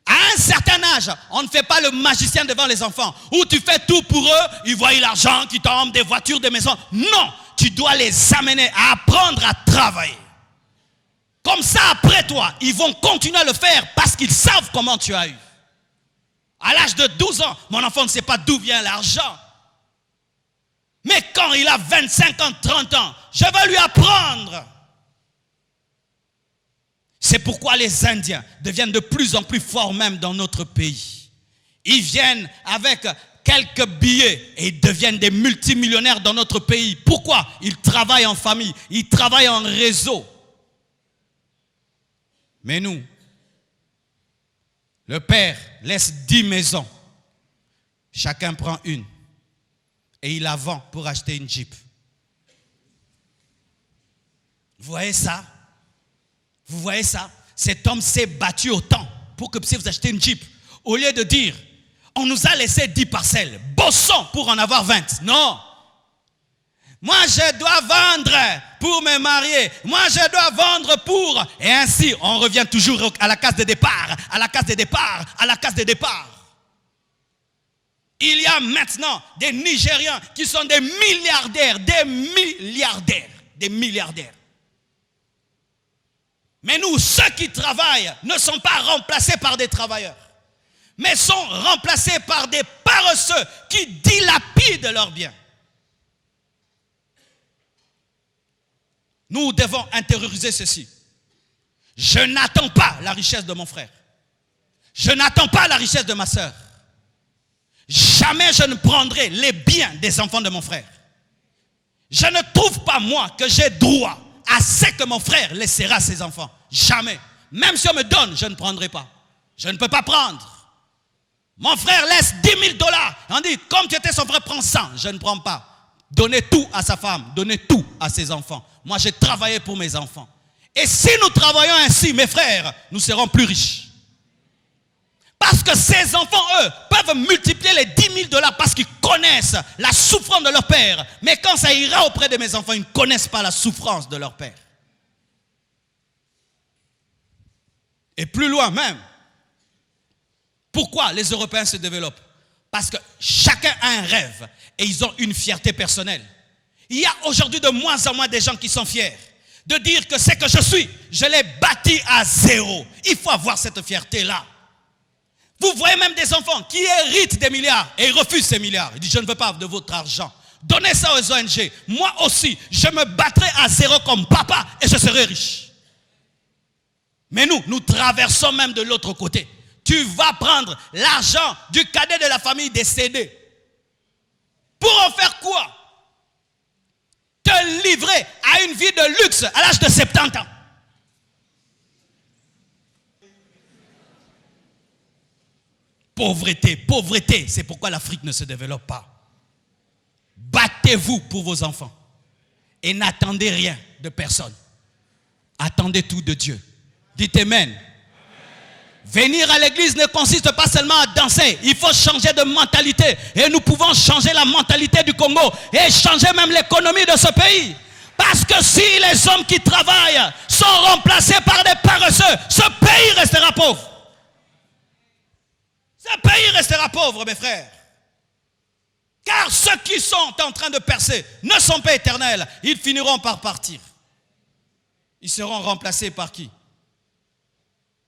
À un certain âge, on ne fait pas le magicien devant les enfants, où tu fais tout pour eux, ils voient l'argent qui tombe, des voitures, des maisons. Non, tu dois les amener à apprendre à travailler. Comme ça, après toi, ils vont continuer à le faire parce qu'ils savent comment tu as eu. À l'âge de 12 ans, mon enfant ne sait pas d'où vient l'argent. Mais quand il a 25 ans, 30 ans, je vais lui apprendre. C'est pourquoi les Indiens deviennent de plus en plus forts même dans notre pays. Ils viennent avec quelques billets et ils deviennent des multimillionnaires dans notre pays. Pourquoi? Ils travaillent en famille, ils travaillent en réseau. Mais nous, le père laisse 10 maisons. Chacun prend une. Et il la vend pour acheter une Jeep. Vous voyez ça? Vous voyez ça? Cet homme s'est battu autant pour que vous achetez une Jeep. Au lieu de dire, on nous a laissé 10 parcelles. Bossons pour en avoir 20. Non. Moi, je dois vendre pour me marier. Moi, je dois vendre pour... Et ainsi, on revient toujours à la case de départ, à la case de départ, à la case de départ. Il y a maintenant des Nigériens qui sont des milliardaires, des milliardaires, des milliardaires. Mais nous, ceux qui travaillent ne sont pas remplacés par des travailleurs, mais sont remplacés par des paresseux qui dilapident leurs biens. Nous devons intérioriser ceci. Je n'attends pas la richesse de mon frère. Je n'attends pas la richesse de ma sœur. Jamais je ne prendrai les biens des enfants de mon frère. Je ne trouve pas, moi, que j'ai droit à ce que mon frère laissera à ses enfants. Jamais. Même si on me donne, je ne prendrai pas. Je ne peux pas prendre. Mon frère laisse 10 000 $. On dit, comme tu étais son frère, prends 100. Je ne prends pas. Donnez tout à sa femme. Donnez tout à ses enfants. Moi, j'ai travaillé pour mes enfants. Et si nous travaillons ainsi, mes frères, nous serons plus riches. Parce que ces enfants, eux, peuvent multiplier les 10 000 $ parce qu'ils connaissent la souffrance de leur père. Mais quand ça ira auprès de mes enfants, ils ne connaissent pas la souffrance de leur père. Et plus loin même, pourquoi les Européens se développent? Parce que chacun a un rêve et ils ont une fierté personnelle. Il y a aujourd'hui de moins en moins de gens qui sont fiers de dire que ce que je suis, je l'ai bâti à zéro. Il faut avoir cette fierté-là. Vous voyez même des enfants qui héritent des milliards et ils refusent ces milliards. Ils disent, je ne veux pas de votre argent. Donnez ça aux ONG. Moi aussi, je me battrai à zéro comme papa et je serai riche. Mais nous traversons même de l'autre côté. Tu vas prendre l'argent du cadet de la famille décédé. Pour en faire quoi? Te livrer à une vie de luxe à l'âge de 70 ans. Pauvreté, pauvreté. C'est pourquoi l'Afrique ne se développe pas. Battez-vous pour vos enfants. Et n'attendez rien de personne. Attendez tout de Dieu. Dites Amen. Amen. Venir à l'église ne consiste pas seulement à danser. Il faut changer de mentalité. Et nous pouvons changer la mentalité du Congo. Et changer même l'économie de ce pays. Parce que si les hommes qui travaillent sont remplacés par des paresseux, ce pays restera pauvre. Ce pays restera pauvre, mes frères. Car ceux qui sont en train de percer ne sont pas éternels. Ils finiront par partir. Ils seront remplacés par qui?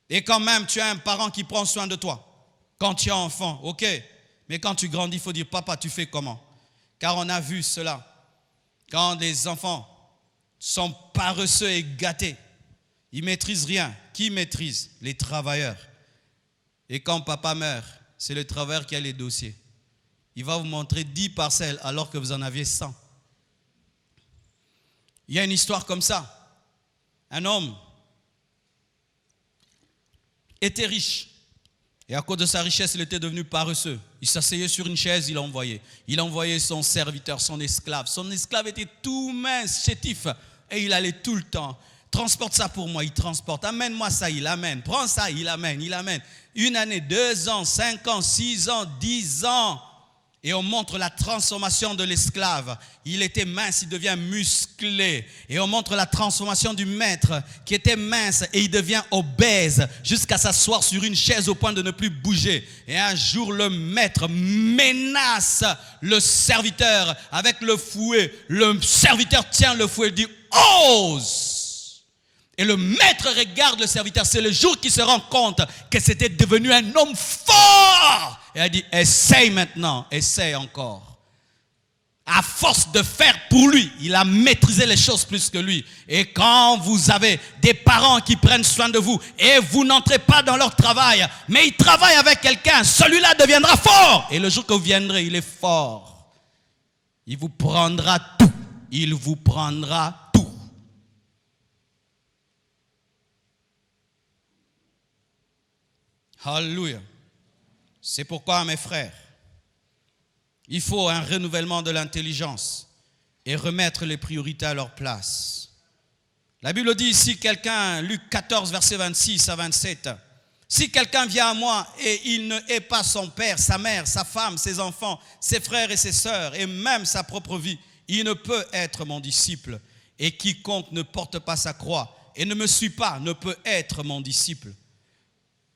Et quand même, tu as un parent qui prend soin de toi. Quand tu es enfant, ok. Mais quand tu grandis, il faut dire, papa, tu fais comment? Car on a vu cela. Quand les enfants sont paresseux et gâtés, ils ne maîtrisent rien. Qui maîtrise? Les travailleurs. Et quand papa meurt, c'est le travailleur qui a les dossiers. Il va vous montrer 10 parcelles alors que vous en aviez 100. Il y a une histoire comme ça. Un homme était riche. Et à cause de sa richesse, il était devenu paresseux. Il s'asseyait sur une chaise, il envoyait. Il envoyait son serviteur, son esclave. Son esclave était tout mince, chétif. Et il allait tout le temps. Transporte ça pour moi, il transporte. Amène-moi ça, il amène. Prends ça, il amène, il amène. 1 année, 2 ans, 5 ans, 6 ans, 10 ans. Et on montre la transformation de l'esclave. Il était mince, il devient musclé. Et on montre la transformation du maître qui était mince et il devient obèse jusqu'à s'asseoir sur une chaise au point de ne plus bouger. Et un jour, le maître menace le serviteur avec le fouet. Le serviteur tient le fouet et dit « Ose !» Et le maître regarde le serviteur. C'est le jour qu'il se rend compte que c'était devenu un homme fort. Et elle dit, essaye maintenant, essaye encore. À force de faire pour lui, il a maîtrisé les choses plus que lui. Et quand vous avez des parents qui prennent soin de vous et vous n'entrez pas dans leur travail, mais ils travaillent avec quelqu'un, celui-là deviendra fort. Et le jour que vous viendrez, il est fort. Il vous prendra tout. Il vous prendra tout. Alléluia. C'est pourquoi, mes frères, il faut un renouvellement de l'intelligence et remettre les priorités à leur place. La Bible dit ici, quelqu'un, Luc 14, verset 26 à 27, « Si quelqu'un vient à moi et il ne hait pas son père, sa mère, sa femme, ses enfants, ses frères et ses sœurs, et même sa propre vie, il ne peut être mon disciple. Et quiconque ne porte pas sa croix et ne me suit pas ne peut être mon disciple. »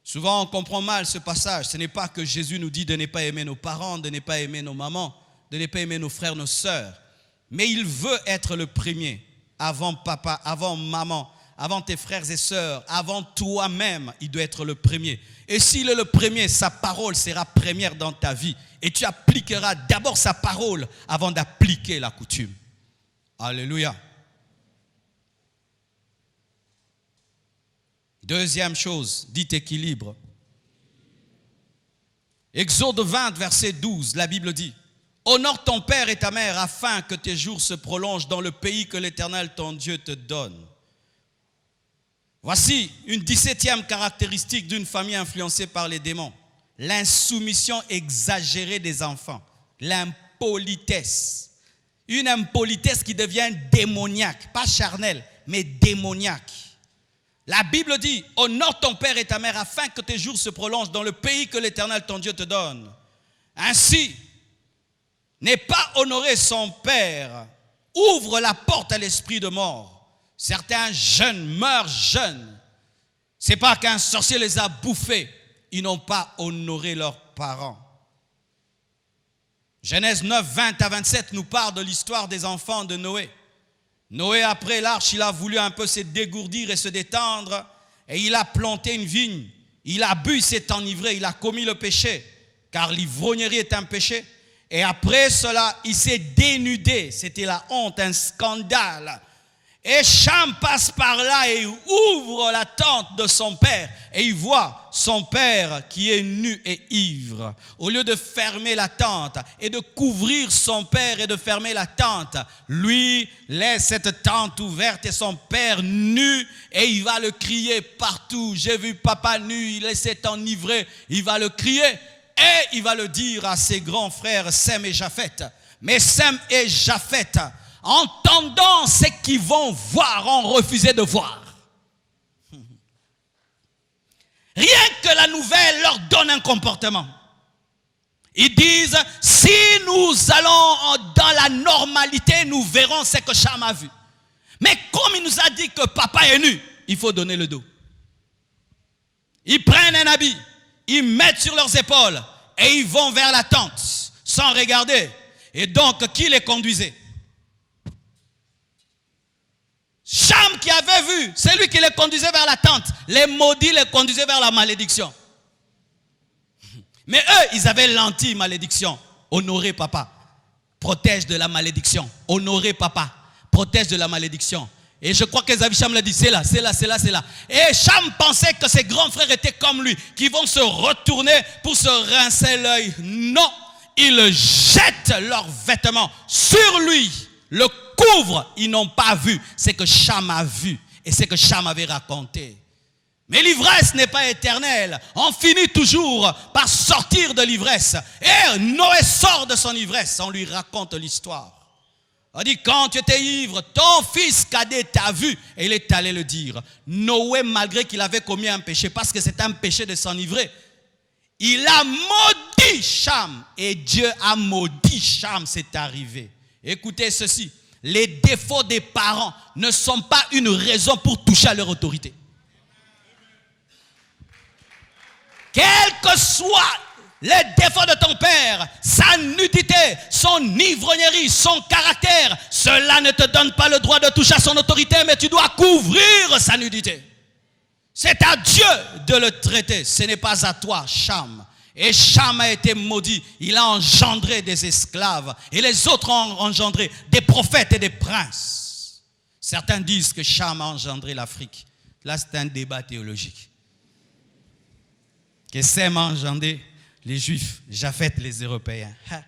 Souvent, on comprend mal ce passage. Ce n'est pas que Jésus nous dit de ne pas aimer nos parents, de ne pas aimer nos mamans, de ne pas aimer nos frères, nos sœurs. Mais il veut être le premier, avant papa, avant maman, avant tes frères et sœurs, avant toi-même. Il doit être le premier. Et s'il est le premier, sa parole sera première dans ta vie. Et tu appliqueras d'abord sa parole avant d'appliquer la coutume. Alléluia. Deuxième chose, dit équilibre. Exode 20, verset 12, la Bible dit, « Honore ton père et ta mère afin que tes jours se prolongent dans le pays que l'Éternel ton Dieu te donne. » Voici une 17e caractéristique d'une famille influencée par les démons. L'insoumission exagérée des enfants. L'impolitesse. Une impolitesse qui devient démoniaque, pas charnelle, mais démoniaque. La Bible dit, honore ton père et ta mère afin que tes jours se prolongent dans le pays que l'Éternel ton Dieu te donne. Ainsi, n'est pas honorer son père, ouvre la porte à l'esprit de mort. Certains jeunes meurent jeunes. C'est pas qu'un sorcier les a bouffés, ils n'ont pas honoré leurs parents. Genèse 9, 20 à 27 nous parle de l'histoire des enfants de Noé. Noé, après l'arche, il a voulu un peu se dégourdir et se détendre. Et il a planté une vigne. Il a bu, il s'est enivré, il a commis le péché. Car l'ivrognerie est un péché. Et après cela, il s'est dénudé. C'était la honte, un scandale. Et Cham passe par là et ouvre la tente de son père. Et il voit son père qui est nu et ivre. Au lieu de fermer la tente et de couvrir son père et de fermer la tente, lui laisse cette tente ouverte et son père nu et il va le crier partout. J'ai vu papa nu, il s'est enivré, il va le crier et il va le dire à ses grands frères Sem et Japheth. Mais Sem et Japheth, entendant ce qu'ils vont voir, ont refusé de voir. Rien que la nouvelle leur donne un comportement. Ils disent, si nous allons dans la normalité, nous verrons ce que Cham a vu. Mais comme il nous a dit que papa est nu, il faut donner le dos. Ils prennent un habit, ils mettent sur leurs épaules et ils vont vers la tente sans regarder. Et donc, qui les conduisait? Cham qui avait vu, c'est lui qui les conduisait vers la tente. Les maudits les conduisaient vers la malédiction. Mais eux, ils avaient l'anti-malédiction. Honorer papa, protège de la malédiction. Honorer papa, protège de la malédiction. Et je crois que Cham l'a dit, c'est là. Et Cham pensait que ses grands frères étaient comme lui, qui vont se retourner pour se rincer l'œil. Non, ils jettent leurs vêtements sur lui, le couvre, ils n'ont pas vu ce que Cham a vu et ce que Cham avait raconté. Mais l'ivresse n'est pas éternelle. On finit toujours par sortir de l'ivresse. Et Noé sort de son ivresse. On lui raconte l'histoire. On dit, quand tu étais ivre, ton fils cadet t'a vu. Et il est allé le dire. Noé, malgré qu'il avait commis un péché, parce que c'est un péché de s'enivrer, il a maudit Cham. Et Dieu a maudit Cham, c'est arrivé. Écoutez ceci. Les défauts des parents ne sont pas une raison pour toucher à leur autorité. Quel que soit les défauts de ton père, sa nudité, son ivrognerie, son caractère, cela ne te donne pas le droit de toucher à son autorité, mais tu dois couvrir sa nudité. C'est à Dieu de le traiter, ce n'est pas à toi, Cham. Et Cham a été maudit, il a engendré des esclaves, et les autres ont engendré des prophètes et des princes. Certains disent que Cham a engendré l'Afrique. Là, c'est un débat théologique. Que Sem a engendré les Juifs, Japheth les Européens. Ha.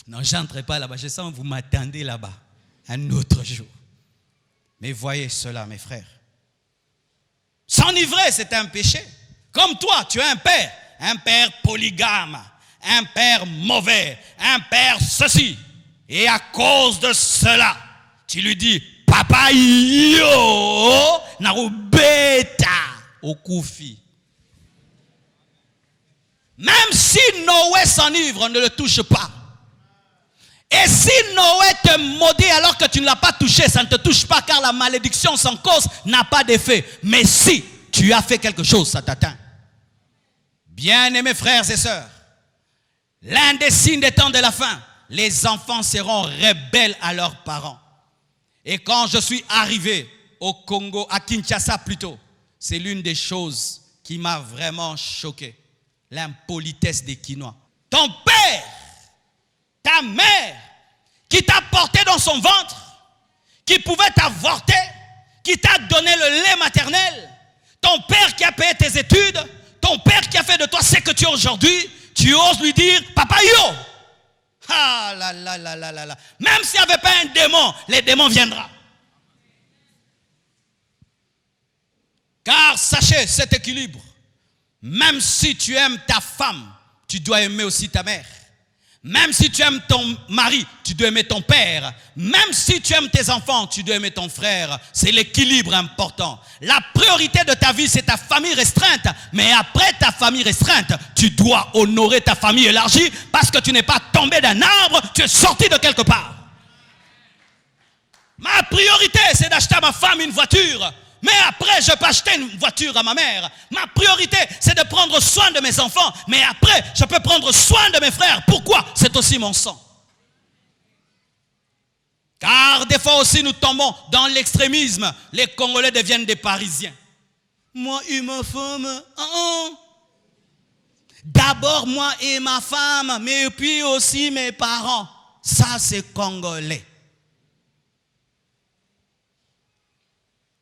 Non, je n'entrerai pas là-bas. Je sens que vous m'attendez là-bas, un autre jour. Mais voyez cela, mes frères. S'enivrer, c'est un péché. Comme toi, tu es un père polygame, un père mauvais, un père ceci. Et à cause de cela, tu lui dis, papa yo, narubeta. Au Koufi. Même si Noé s'enivre, on ne le touche pas. Et si Noé te maudit alors que tu ne l'as pas touché, ça ne te touche pas car la malédiction sans cause n'a pas d'effet. Mais si tu as fait quelque chose, ça t'atteint. Bien-aimés frères et sœurs, l'un des signes des temps de la fin, les enfants seront rebelles à leurs parents. Et quand je suis arrivé au Congo, à Kinshasa plutôt, c'est l'une des choses qui m'a vraiment choqué. L'impolitesse des Kinois. Ton père, ta mère, qui t'a porté dans son ventre, qui pouvait t'avorter, qui t'a donné le lait maternel, ton père qui a payé tes études, ton père qui a fait de toi ce que tu es aujourd'hui, tu oses lui dire, papa yo. Ah là là là là là là. Même s'il n'y avait pas un démon, les démons viendront. Car sachez cet équilibre, même si tu aimes ta femme, tu dois aimer aussi ta mère. Même si tu aimes ton mari, tu dois aimer ton père. Même si tu aimes tes enfants, tu dois aimer ton frère. C'est l'équilibre important. La priorité de ta vie, c'est ta famille restreinte. Mais après ta famille restreinte, tu dois honorer ta famille élargie parce que tu n'es pas tombé d'un arbre, tu es sorti de quelque part. Ma priorité, c'est d'acheter à ma femme une voiture. Mais après, je peux acheter une voiture à ma mère. Ma priorité, c'est de prendre soin de mes enfants. Mais après, je peux prendre soin de mes frères. Pourquoi? C'est aussi mon sang. Car des fois aussi, nous tombons dans l'extrémisme. Les Congolais deviennent des Parisiens. Moi et ma femme. D'abord, moi et ma femme. Mais puis aussi mes parents. Ça, c'est Congolais.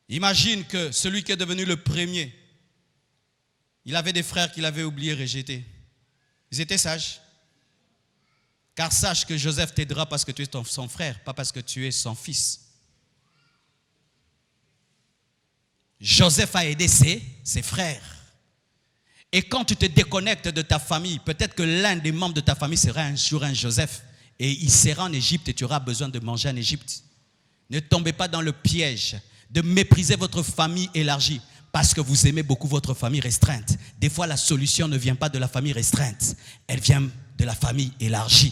Imagine que celui qui est devenu le premier, il avait des frères qu'il avait oubliés, rejetés. Ils étaient sages. Car sache que Joseph t'aidera parce que tu es son frère, pas parce que tu es son fils. Joseph a aidé ses frères. Et quand tu te déconnectes de ta famille, peut-être que l'un des membres de ta famille sera un jour un Joseph. Et il sera en Égypte et tu auras besoin de manger en Égypte. Ne tombez pas dans le piège de mépriser votre famille élargie parce que vous aimez beaucoup votre famille restreinte. Des fois, la solution ne vient pas de la famille restreinte. Elle vient de la famille élargie.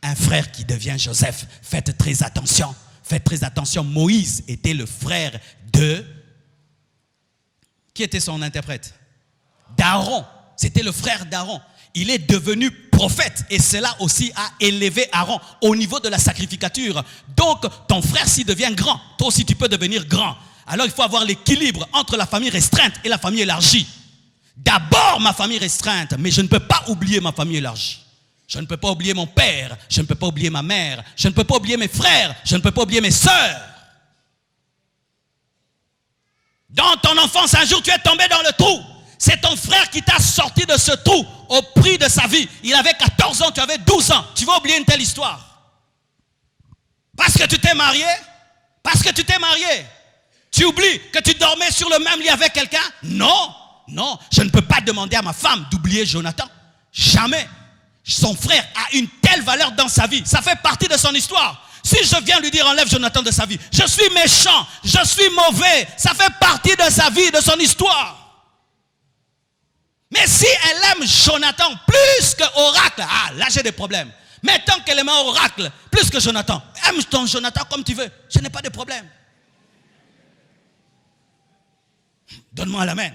Un frère qui devient Joseph. Faites très attention. Faites très attention. Moïse était le frère de... Qui était son interprète? D'Aaron. C'était le frère d'Aaron. Il est devenu prophète et cela aussi a élevé Aaron au niveau de la sacrificature. Donc, ton frère s'il devient grand, toi aussi tu peux devenir grand. Alors, il faut avoir l'équilibre entre la famille restreinte et la famille élargie. D'abord, ma famille restreinte, mais je ne peux pas oublier ma famille élargie. Je ne peux pas oublier mon père, je ne peux pas oublier ma mère, je ne peux pas oublier mes frères, je ne peux pas oublier mes sœurs. Dans ton enfance, un jour, tu es tombé dans le trou. C'est ton frère qui t'a sorti de ce trou au prix de sa vie. Il avait 14 ans, tu avais 12 ans. Tu vas oublier une telle histoire. Parce que tu t'es marié. Parce que tu t'es marié. Tu oublies que tu dormais sur le même lit avec quelqu'un? Non, non, je ne peux pas demander à ma femme d'oublier Jonathan. Jamais. Son frère a une telle valeur dans sa vie. Ça fait partie de son histoire. Si je viens lui dire enlève Jonathan de sa vie, je suis méchant, je suis mauvais. Ça fait partie de sa vie, de son histoire. Mais si elle aime Jonathan plus que Oracle, là j'ai des problèmes. Mais tant qu'elle aime Oracle plus que Jonathan, aime ton Jonathan comme tu veux, je n'ai pas de problème. Donne-moi l'amen.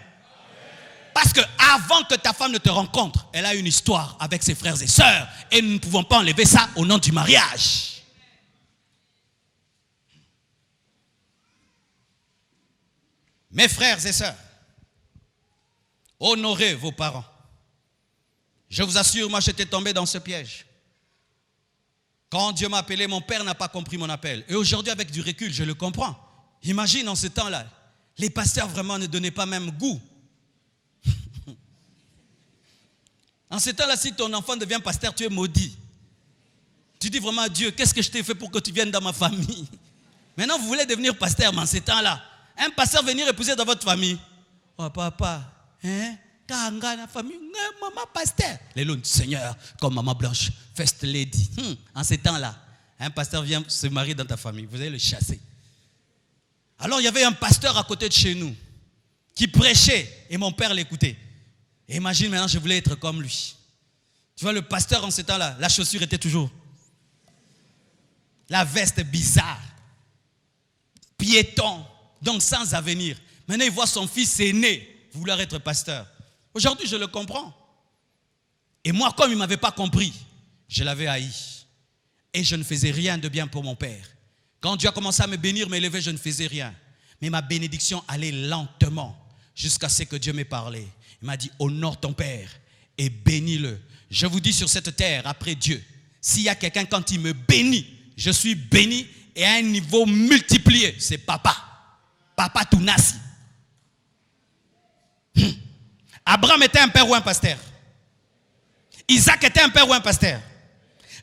Parce que avant que ta femme ne te rencontre, elle a une histoire avec ses frères et sœurs. Et nous ne pouvons pas enlever ça au nom du mariage. Mes frères et sœurs, honorez vos parents. Je vous assure, moi j'étais tombé dans ce piège. Quand Dieu m'a appelé, mon père n'a pas compris mon appel. Et aujourd'hui, avec du recul, je le comprends. Imagine en ce temps-là, les pasteurs vraiment ne donnaient pas même goût. En ce temps-là, si ton enfant devient pasteur, tu es maudit. Tu dis vraiment à Dieu, qu'est-ce que je t'ai fait pour que tu viennes dans ma famille? Maintenant, vous voulez devenir pasteur, mais en ce temps-là, un pasteur venir épouser dans votre famille. Oh papa, Kanga, la famille, maman pasteur. Les loups, Seigneur, comme maman blanche, first lady. En ce temps-là, un pasteur vient se marier dans ta famille, vous allez le chasser. Alors il y avait un pasteur à côté de chez nous qui prêchait et mon père l'écoutait. Et imagine maintenant, je voulais être comme lui. Tu vois, le pasteur en ce temps-là, la chaussure était toujours. La veste bizarre. Piéton, donc sans avenir. Maintenant, il voit son fils aîné vouloir être pasteur. Aujourd'hui, je le comprends. Et moi, comme il ne m'avait pas compris, je l'avais haï. Et je ne faisais rien de bien pour mon père. Quand Dieu a commencé à me bénir, m'élever, je ne faisais rien. Mais ma bénédiction allait lentement jusqu'à ce que Dieu m'ait parlé. Il m'a dit, honore ton père et bénis-le. Je vous dis sur cette terre, après Dieu, s'il y a quelqu'un quand il me bénit, je suis béni et à un niveau multiplié. C'est papa. Papa Tounasi. Abraham était un père ou un pasteur? Isaac était un père ou un pasteur?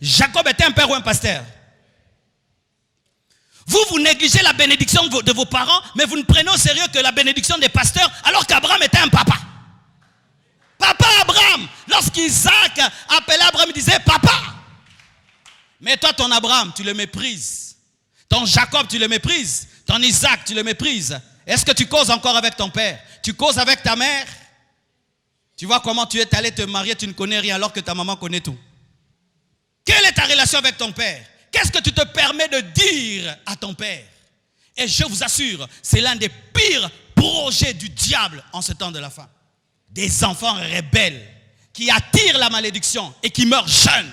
Jacob était un père ou un pasteur? Vous négligez la bénédiction de vos parents, mais vous ne prenez au sérieux que la bénédiction des pasteurs, alors qu'Abraham était un papa. Papa Abraham, lorsqu'Isaac appelait Abraham, il disait papa. Mais toi, ton Abraham, tu le méprises. Ton Jacob, tu le méprises. Ton Isaac, tu le méprises. Est-ce que tu causes encore avec ton père? Tu causes avec ta mère? Tu vois comment tu es allé te marier, tu ne connais rien alors que ta maman connaît tout. Quelle est ta relation avec ton père? Qu'est-ce que tu te permets de dire à ton père? Et je vous assure, c'est l'un des pires projets du diable en ce temps de la fin. Des enfants rebelles qui attirent la malédiction et qui meurent jeunes.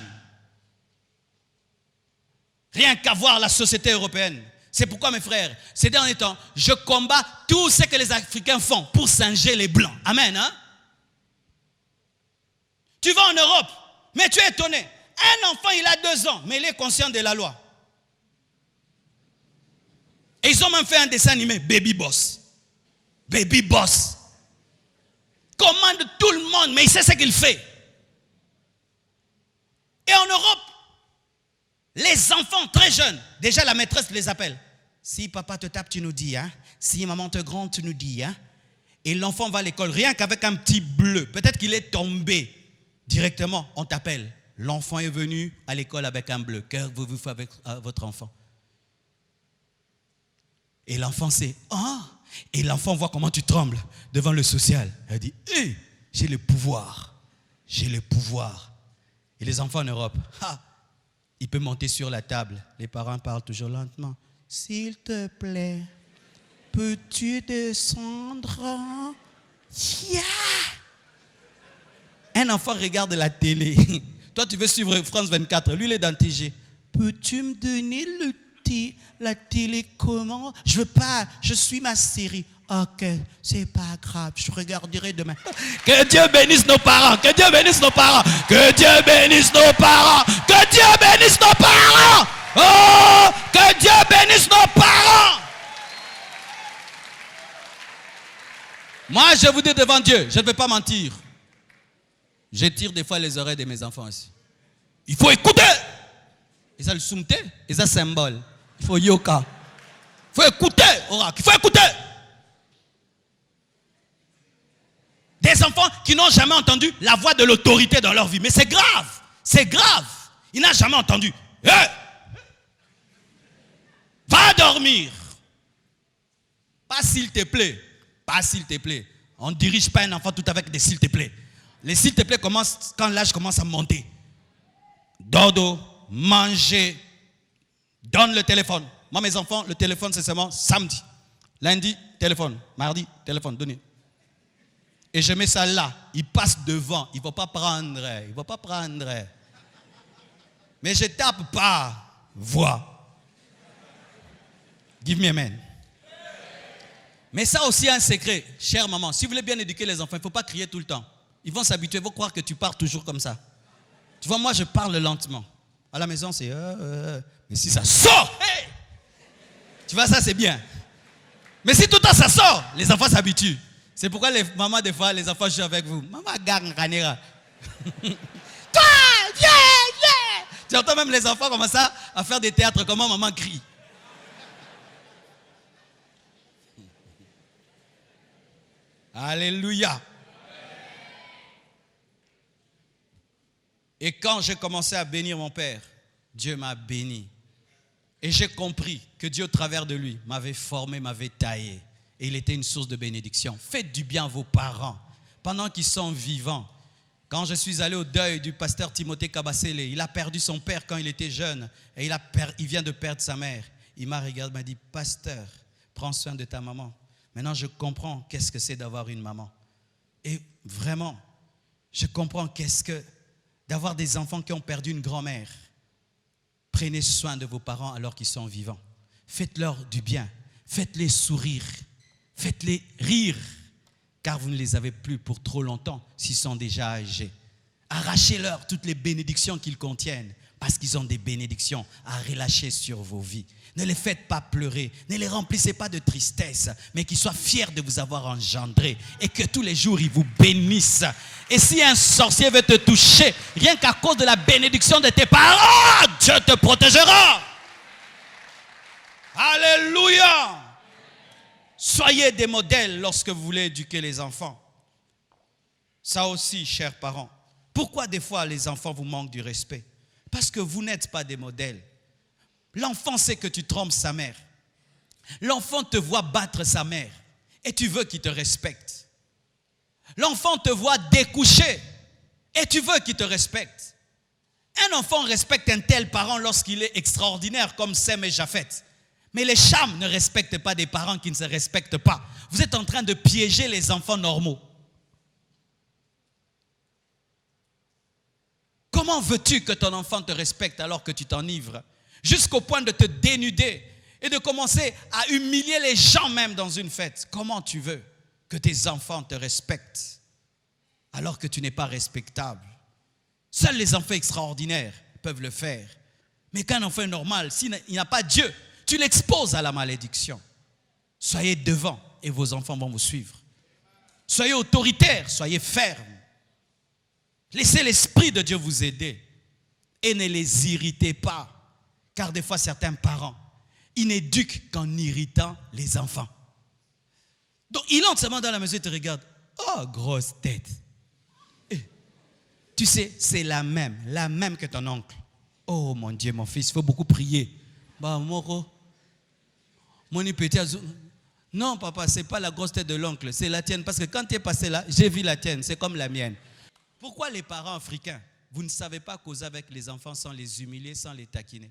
Rien qu'à voir la société européenne. C'est pourquoi, mes frères, ces derniers temps, je combats tout ce que les Africains font pour singer les Blancs. Amen, hein? Tu vas en Europe, mais tu es étonné. Un enfant, il a 2 ans, mais il est conscient de la loi. Et ils ont même fait un dessin animé, Baby Boss. Baby Boss. Commande tout le monde, mais il sait ce qu'il fait. Et en Europe, les enfants très jeunes, déjà la maîtresse les appelle. Si papa te tape, tu nous dis. Hein? Si maman te gronde, tu nous dis. Hein? Et l'enfant va à l'école, rien qu'avec un petit bleu. Peut-être qu'il est tombé. Directement, on t'appelle. L'enfant est venu à l'école avec un bleu. Que vous faites avec votre enfant? Et l'enfant sait. Et l'enfant voit comment tu trembles devant le social. Elle dit, j'ai le pouvoir. J'ai le pouvoir. Et les enfants en Europe, il peut monter sur la table. Les parents parlent toujours lentement. S'il te plaît, peux-tu descendre? Yeah! Un enfant regarde la télé. Toi, tu veux suivre France 24. Lui, il est dans TG. Peux-tu me donner la télé comment? Je veux pas. Je suis ma série. Ok, c'est pas grave. Je regarderai demain. Que Dieu bénisse nos parents. Que Dieu bénisse nos parents. Que Dieu bénisse nos parents. Que Dieu bénisse nos parents. Oh, que Dieu bénisse nos parents. Moi, je vous dis devant Dieu, je ne vais pas mentir. Je tire des fois les oreilles de mes enfants aussi. Il faut écouter. Et ça le soumte, et ça symbole. Il faut yoka. Il faut écouter. oracle. Il faut écouter. Des enfants qui n'ont jamais entendu la voix de l'autorité dans leur vie. Mais c'est grave. C'est grave. Il n'a jamais entendu. Hey! Va dormir. Pas s'il te plaît. Pas s'il te plaît. On ne dirige pas un enfant tout avec des s'il te plaît. Les s'il te plaît commencent quand l'âge commence à monter. Dodo, manger, donne le téléphone. Moi, mes enfants, le téléphone, c'est seulement samedi. Lundi, téléphone. Mardi, téléphone, donnez. Et je mets ça là. Il passe devant. Il ne va pas prendre. Il ne va pas prendre. Mais je ne tape pas. Voix. Give me amen. Mais ça aussi un secret. Chère maman, si vous voulez bien éduquer les enfants, il ne faut pas crier tout le temps. Ils vont s'habituer, ils vont croire que tu parles toujours comme ça. Tu vois, moi je parle lentement. À la maison, c'est mais si ça sort, hey! Tu vois, ça c'est bien. Mais si tout le temps ça sort, les enfants s'habituent. C'est pourquoi les mamans, des fois, les enfants jouent avec vous. Maman, gagne, ranera. Toi, viens. Tu entends même les enfants commencer à faire des théâtres, comment maman crie. Alléluia. Et quand j'ai commencé à bénir mon père, Dieu m'a béni. Et j'ai compris que Dieu, au travers de lui, m'avait formé, m'avait taillé. Et il était une source de bénédiction. Faites du bien à vos parents pendant qu'ils sont vivants. Quand je suis allé au deuil du pasteur Timothée Kabasele, il a perdu son père quand il était jeune. Et il vient de perdre sa mère. Il m'a regardé, m'a dit, pasteur, prends soin de ta maman. Maintenant, je comprends qu'est-ce que c'est d'avoir une maman. Et vraiment, je comprends qu'est-ce que d'avoir des enfants qui ont perdu une grand-mère. Prenez soin de vos parents alors qu'ils sont vivants. Faites-leur du bien. Faites-les sourire. Faites-les rire. Car vous ne les avez plus pour trop longtemps s'ils sont déjà âgés. Arrachez-leur toutes les bénédictions qu'ils contiennent. Parce qu'ils ont des bénédictions à relâcher sur vos vies. Ne les faites pas pleurer, ne les remplissez pas de tristesse, mais qu'ils soient fiers de vous avoir engendré et que tous les jours ils vous bénissent. Et si un sorcier veut te toucher, rien qu'à cause de la bénédiction de tes parents, Dieu te protégera. Alléluia. Soyez des modèles lorsque vous voulez éduquer les enfants. Ça aussi, chers parents. Pourquoi des fois les enfants vous manquent du respect? Parce que vous n'êtes pas des modèles. L'enfant sait que tu trompes sa mère. L'enfant te voit battre sa mère et tu veux qu'il te respecte. L'enfant te voit découcher et tu veux qu'il te respecte. Un enfant respecte un tel parent lorsqu'il est extraordinaire comme Sem et Japheth. Mais les Cham ne respectent pas des parents qui ne se respectent pas. Vous êtes en train de piéger les enfants normaux. Comment veux-tu que ton enfant te respecte alors que tu t'enivres? Jusqu'au point de te dénuder et de commencer à humilier les gens même dans une fête. Comment tu veux que tes enfants te respectent alors que tu n'es pas respectable? Seuls les enfants extraordinaires peuvent le faire. Mais qu'un enfant normal, s'il n'a pas Dieu, tu l'exposes à la malédiction. Soyez devant et vos enfants vont vous suivre. Soyez autoritaires, soyez fermes. Laissez l'Esprit de Dieu vous aider et ne les irritez pas. Car des fois, certains parents, ils n'éduquent qu'en irritant les enfants. Donc, ils entrent seulement dans la maison et te regardent. Oh, grosse tête. Et, tu sais, c'est la même que ton oncle. Oh, mon Dieu, mon fils, il faut beaucoup prier. Bah, Moro, mon petit azou. Non, papa, ce n'est pas la grosse tête de l'oncle, c'est la tienne. Parce que quand tu es passé là, j'ai vu la tienne, c'est comme la mienne. Pourquoi les parents africains, vous ne savez pas causer avec les enfants sans les humilier, sans les taquiner?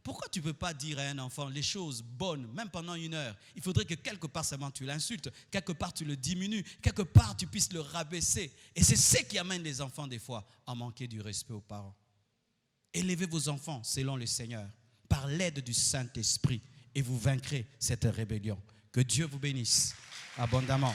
Pourquoi tu ne peux pas dire à un enfant les choses bonnes, même pendant 1 heure? Il faudrait que quelque part seulement tu l'insultes, quelque part tu le diminues, quelque part tu puisses le rabaisser. Et c'est ce qui amène les enfants des fois à manquer du respect aux parents. Élevez vos enfants selon le Seigneur, par l'aide du Saint-Esprit, et vous vaincrez cette rébellion. Que Dieu vous bénisse abondamment.